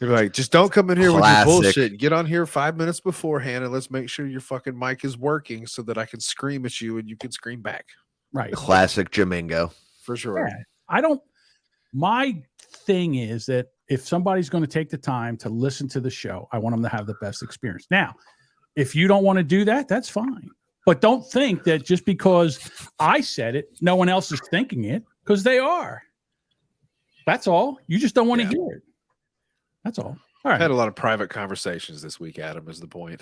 You're like, just don't come in here with your bullshit. Get on here 5 minutes beforehand and let's make sure your fucking mic is working so that I can scream at you and you can scream back. Right. Classic Jamingo. For sure. Yeah. My thing is that if somebody's going to take the time to listen to the show, I want them to have the best experience. Now, if you don't want to do that, that's fine. But don't think that just because I said it, no one else is thinking it, because they are. That's all. You just don't want to hear it. That's all. All right. I had a lot of private conversations this week, Adam, is the point.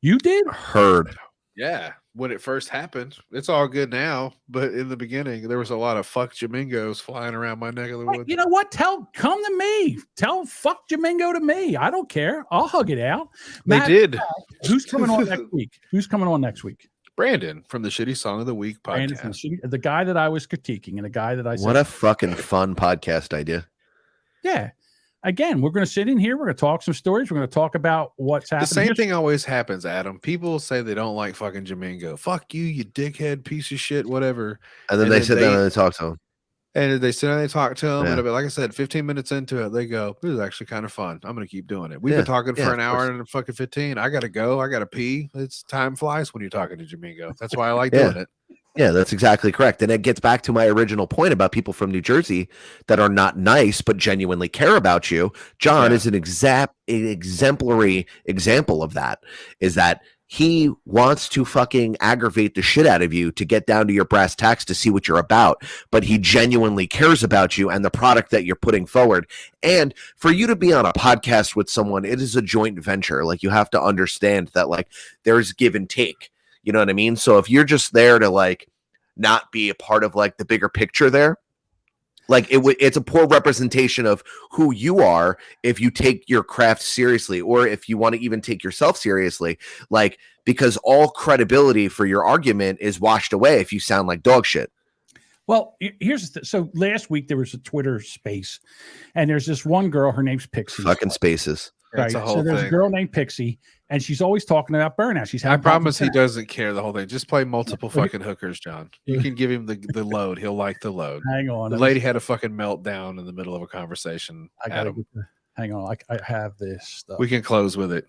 You did? Heard. Yeah. When it first happened, it's all good now. But in the beginning, there was a lot of fuck Jamingos flying around my neck of the woods. You know what? Come to me. Tell fuck Jamingo to me. I don't care. I'll hug it out. They did. Who's coming on next week? Who's coming on next week? Brandon from the Shitty Song of the Week podcast. The guy that I was critiquing, and the guy that I said, what a fucking fun podcast idea. Yeah. Again, we're going to sit in here. We're going to talk some stories. We're going to talk about what's happening. The same thing always happens, Adam. People say they don't like fucking Jamingo. Fuck you, you dickhead, piece of shit, whatever. And then they sit down and they talk to him. And they sit down and they talk to him. Yeah. And like I said, 15 minutes into it, they go, this is actually kind of fun. I'm going to keep doing it. We've been talking for an hour and fucking 15. I got to go. I got to pee. It's time flies when you're talking to Jamingo. That's why I like doing it. Yeah, that's exactly correct. And it gets back to my original point about people from New Jersey that are not nice but genuinely care about you. John is an exemplary example of that, is that he wants to fucking aggravate the shit out of you to get down to your brass tacks to see what you're about, but he genuinely cares about you and the product that you're putting forward. And for you to be on a podcast with someone, it is a joint venture. Like, you have to understand that, like, there's give and take. You know what I mean? So if you're just there to like not be a part of like the bigger picture there, like it's a poor representation of who you are if you take your craft seriously, or if you want to even take yourself seriously, like, because all credibility for your argument is washed away if you sound like dog shit. Well, here's so last week there was a Twitter space, and there's this one girl. Her name's Pixie. Fucking spaces. Right. So there's a girl named Pixie, and she's always talking about burnout. I promise he doesn't care the whole thing. Just play multiple fucking hookers, John. You can give him the load. He'll like the load. Hang on. The lady had a fucking meltdown in the middle of a conversation. Hang on. I have this stuff. We can close with it.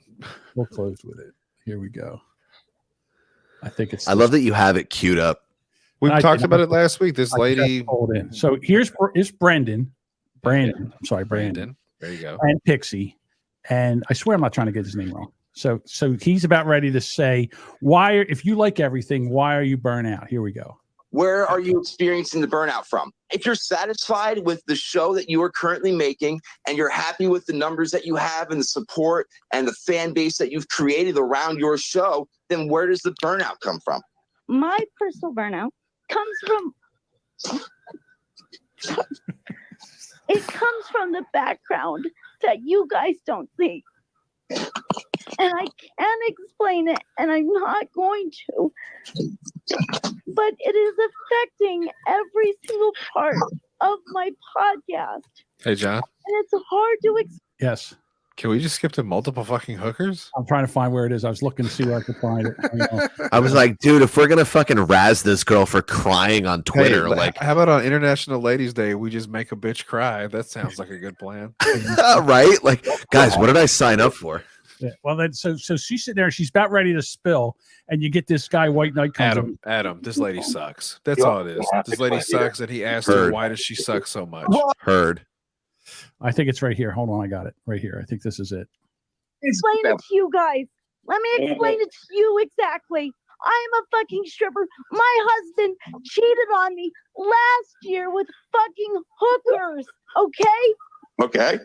We'll close with it. Here we go. I think it's. I love that you have it queued up. We talked about it last week. This lady. In. So here's Brendan. I'm sorry, Brandon. There you go. And Pixie. And I swear I'm not trying to get his name wrong. So he's about ready to say, if you like everything, why are you burnt out? Here we go. Where are you experiencing the burnout from? If you're satisfied with the show that you are currently making and you're happy with the numbers that you have and the support and the fan base that you've created around your show, then where does the burnout come from? My personal burnout comes from the background that you guys don't see. And I can't explain it, and I'm not going to. But it is affecting every single part of my podcast. Hey, John. And it's hard to explain. Yes. Can we just skip to multiple fucking hookers? I'm trying to find where it is. I was looking to see where I could find it. I was like, dude, if we're gonna fucking razz this girl for crying on Twitter, like, how about on International Ladies Day, we just make a bitch cry? That sounds like a good plan, right? Like, guys, what did I sign up for? Yeah. Well, then, so she's sitting there. She's about ready to spill, and you get this guy, White Knight, comes Adam, this lady sucks. That's all it is. This lady sucks, and he asked her, why does she suck so much? Heard. I think it's right here. Hold on, I got it right here. I think this is it. Explain it to you guys. Let me explain it to you exactly. I'm a fucking stripper. My husband cheated on me last year with fucking hookers. Okay? Okay.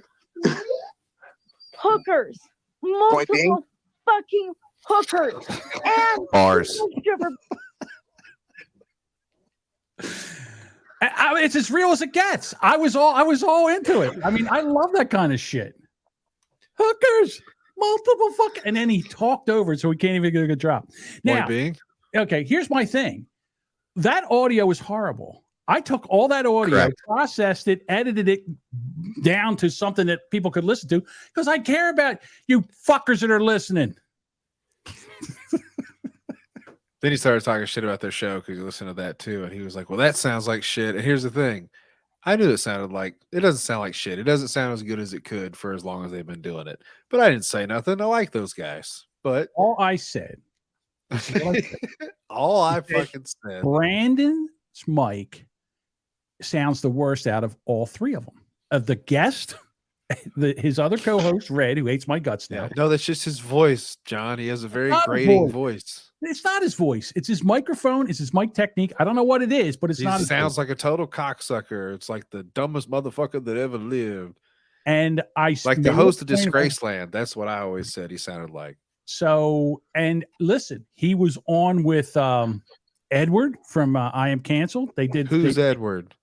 Hookers. Multiple fucking hookers. And bars. Stripper. It's as real as it gets. I was all into it. I mean, I love that kind of shit. Hookers, multiple fucking, and then he talked over it, so we can't even get a good drop. Now, okay, here's my thing. That audio is horrible. I took all that audio, processed it, edited it down to something that people could listen to because I care about you fuckers that are listening. Then he started talking shit about their show because you listened to that too. And he was like, well, that sounds like shit. And here's the thing. I knew it sounded like, it doesn't sound like shit. It doesn't sound as good as it could for as long as they've been doing it. But I didn't say nothing. I like those guys. But all I said, all I fucking said, Brandon's mic sounds the worst out of all three of them. Of the guest, his other co-host, Red, who hates my guts now. No, that's just his voice, John. He has a very grating voice. It's not his voice. It's his microphone. It's his mic technique. I don't know what it is, but it's not. He sounds like a total cocksucker. It's like the dumbest motherfucker that ever lived. And like the host of Disgraceland. That's what I always said he sounded like. So, and listen, he was on with Edward from I Am Canceled. They did. Who's Edward?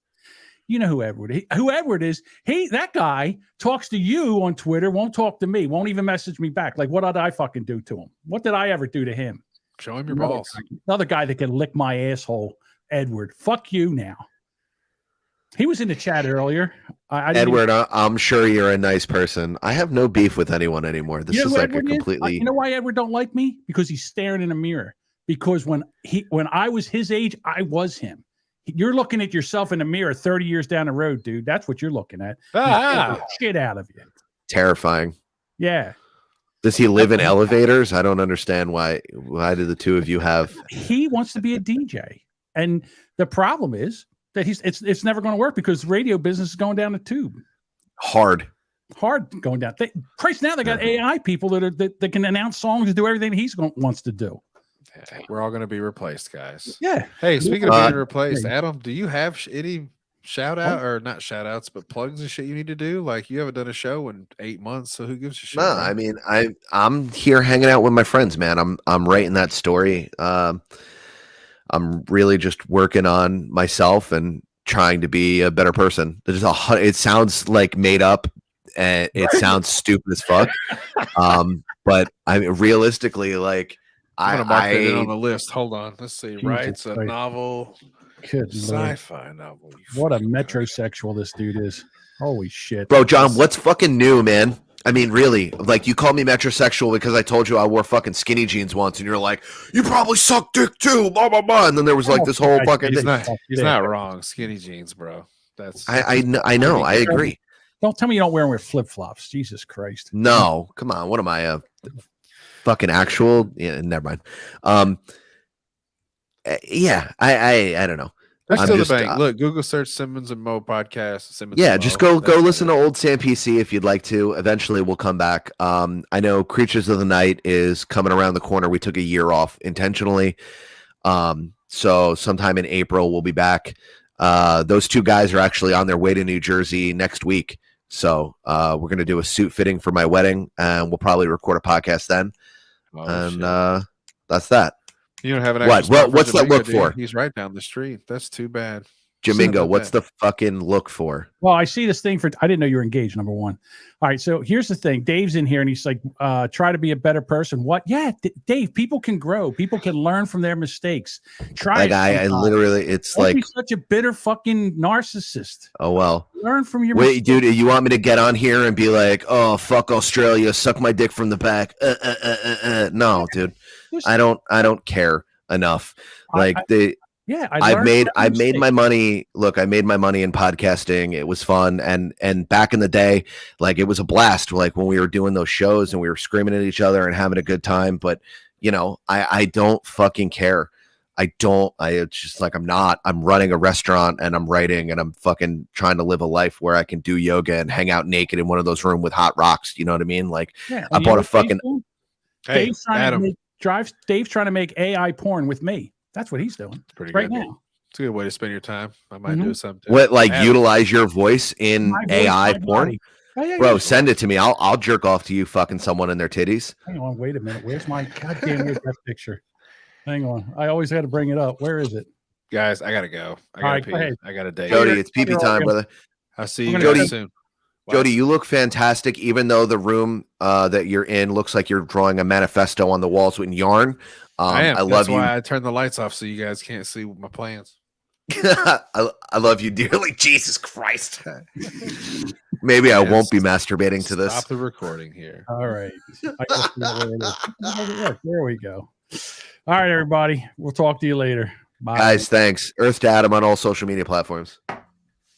You know who Edward is. Who Edward is. That guy talks to you on Twitter, won't talk to me, won't even message me back. Like, what did I fucking do to him? What did I ever do to him? Show him your balls. Another guy that can lick my asshole, Edward. Fuck you now. He was in the chat earlier. Edward, I'm sure you're a nice person. I have no beef with anyone anymore. This is like a completely. You know why Edward don't like me? Because he's staring in a mirror. Because when I was his age, I was him. You're looking at yourself in the mirror 30 years down the road, dude. That's what you're looking at. Shit out of you. Terrifying. Yeah. Does he live in elevators? I don't understand why do the two of you have. He wants to be a DJ. And the problem is that it's never going to work because radio business is going down the tube. Hard going down. Christ, now they got AI people that can announce songs and do everything he wants to do. We're all going to be replaced, guys. Yeah. Hey, speaking of being replaced, Adam, do you have any shout out or not shout outs, but plugs and shit you need to do? Like you haven't done a show in 8 months, so who gives a shit? No, I mean, I'm here hanging out with my friends, man. I'm writing that story. I'm really just working on myself and trying to be a better person. It sounds like made up and it sounds stupid as fuck. But I mean, realistically, like, I'm gonna mark that in on the list. Hold on. Let's see. Writes a novel. Good sci-fi novel. What a metrosexual this dude is. Holy shit. Bro, John, what's fucking new, man? I mean, really, like you called me metrosexual because I told you I wore fucking skinny jeans once, and you're like, you probably suck dick too, blah blah blah. And then there was like this whole fucking. He's not wrong. Skinny jeans, bro. That's I know. I agree. Don't tell me you don't wear them with flip flops. Jesus Christ. No, come on. What am I? Fucking actual? Yeah, never mind. Yeah, I don't know. That's still the bank. Look, Google search Simmons and Mo podcast. Simmons yeah, and just Mo. go listen to old Sam PC if you'd like to. Eventually, we'll come back. I know Creatures of the Night is coming around the corner. We took a year off intentionally. So sometime in April, we'll be back. Those two guys are actually on their way to New Jersey next week. So we're going to do a suit fitting for my wedding, and we'll probably record a podcast then. That's that. You don't have an what's that look for? He's right down the street. That's too bad. Jamingo, what's the fucking look for? Well, I see this thing I didn't know you were engaged, number one. All right, so here's the thing. Dave's in here and he's like, try to be a better person. What? Yeah, Dave, people can grow. People can learn from their mistakes. Try like I literally, it's Don't like be such a bitter fucking narcissist. Oh, well. Learn from your mistakes. Dude, you want me to get on here and be like, oh, fuck Australia, suck my dick from the back? No, dude. I don't care enough. Like I've made my money. Look, I made my money in podcasting. It was fun, and back in the day, like it was a blast. Like when we were doing those shows and we were screaming at each other and having a good time. But you know, I don't fucking care. It's just like I'm running a restaurant and I'm writing and I'm fucking trying to live a life where I can do yoga and hang out naked in one of those rooms with hot rocks. You know what I mean? Like I bought a fucking. Dave's trying to make AI porn with me. That's what he's doing right now. It's a good way to spend your time. I might do something. What, like utilize your voice in AI porn? Bro, send it to me. I'll jerk off to you fucking someone in their titties. Hang on, wait a minute. Where's my goddamn that picture? Hang on. I always had to bring it up. Where is it? Guys, I gotta go. I gotta pee. I got a date. Jody, it's pee time, brother. I'll see you guys soon. Jody, you look fantastic, even though the room that you're in looks like you're drawing a manifesto on the walls with yarn. I am. That's love you. That's why I turned the lights off so you guys can't see my plans. I love you dearly. Jesus Christ. Maybe I won't be masturbating to this. Stop the recording here. All right. There we go. All right, everybody. We'll talk to you later. Bye. Guys, thanks. Earth to Adam on all social media platforms.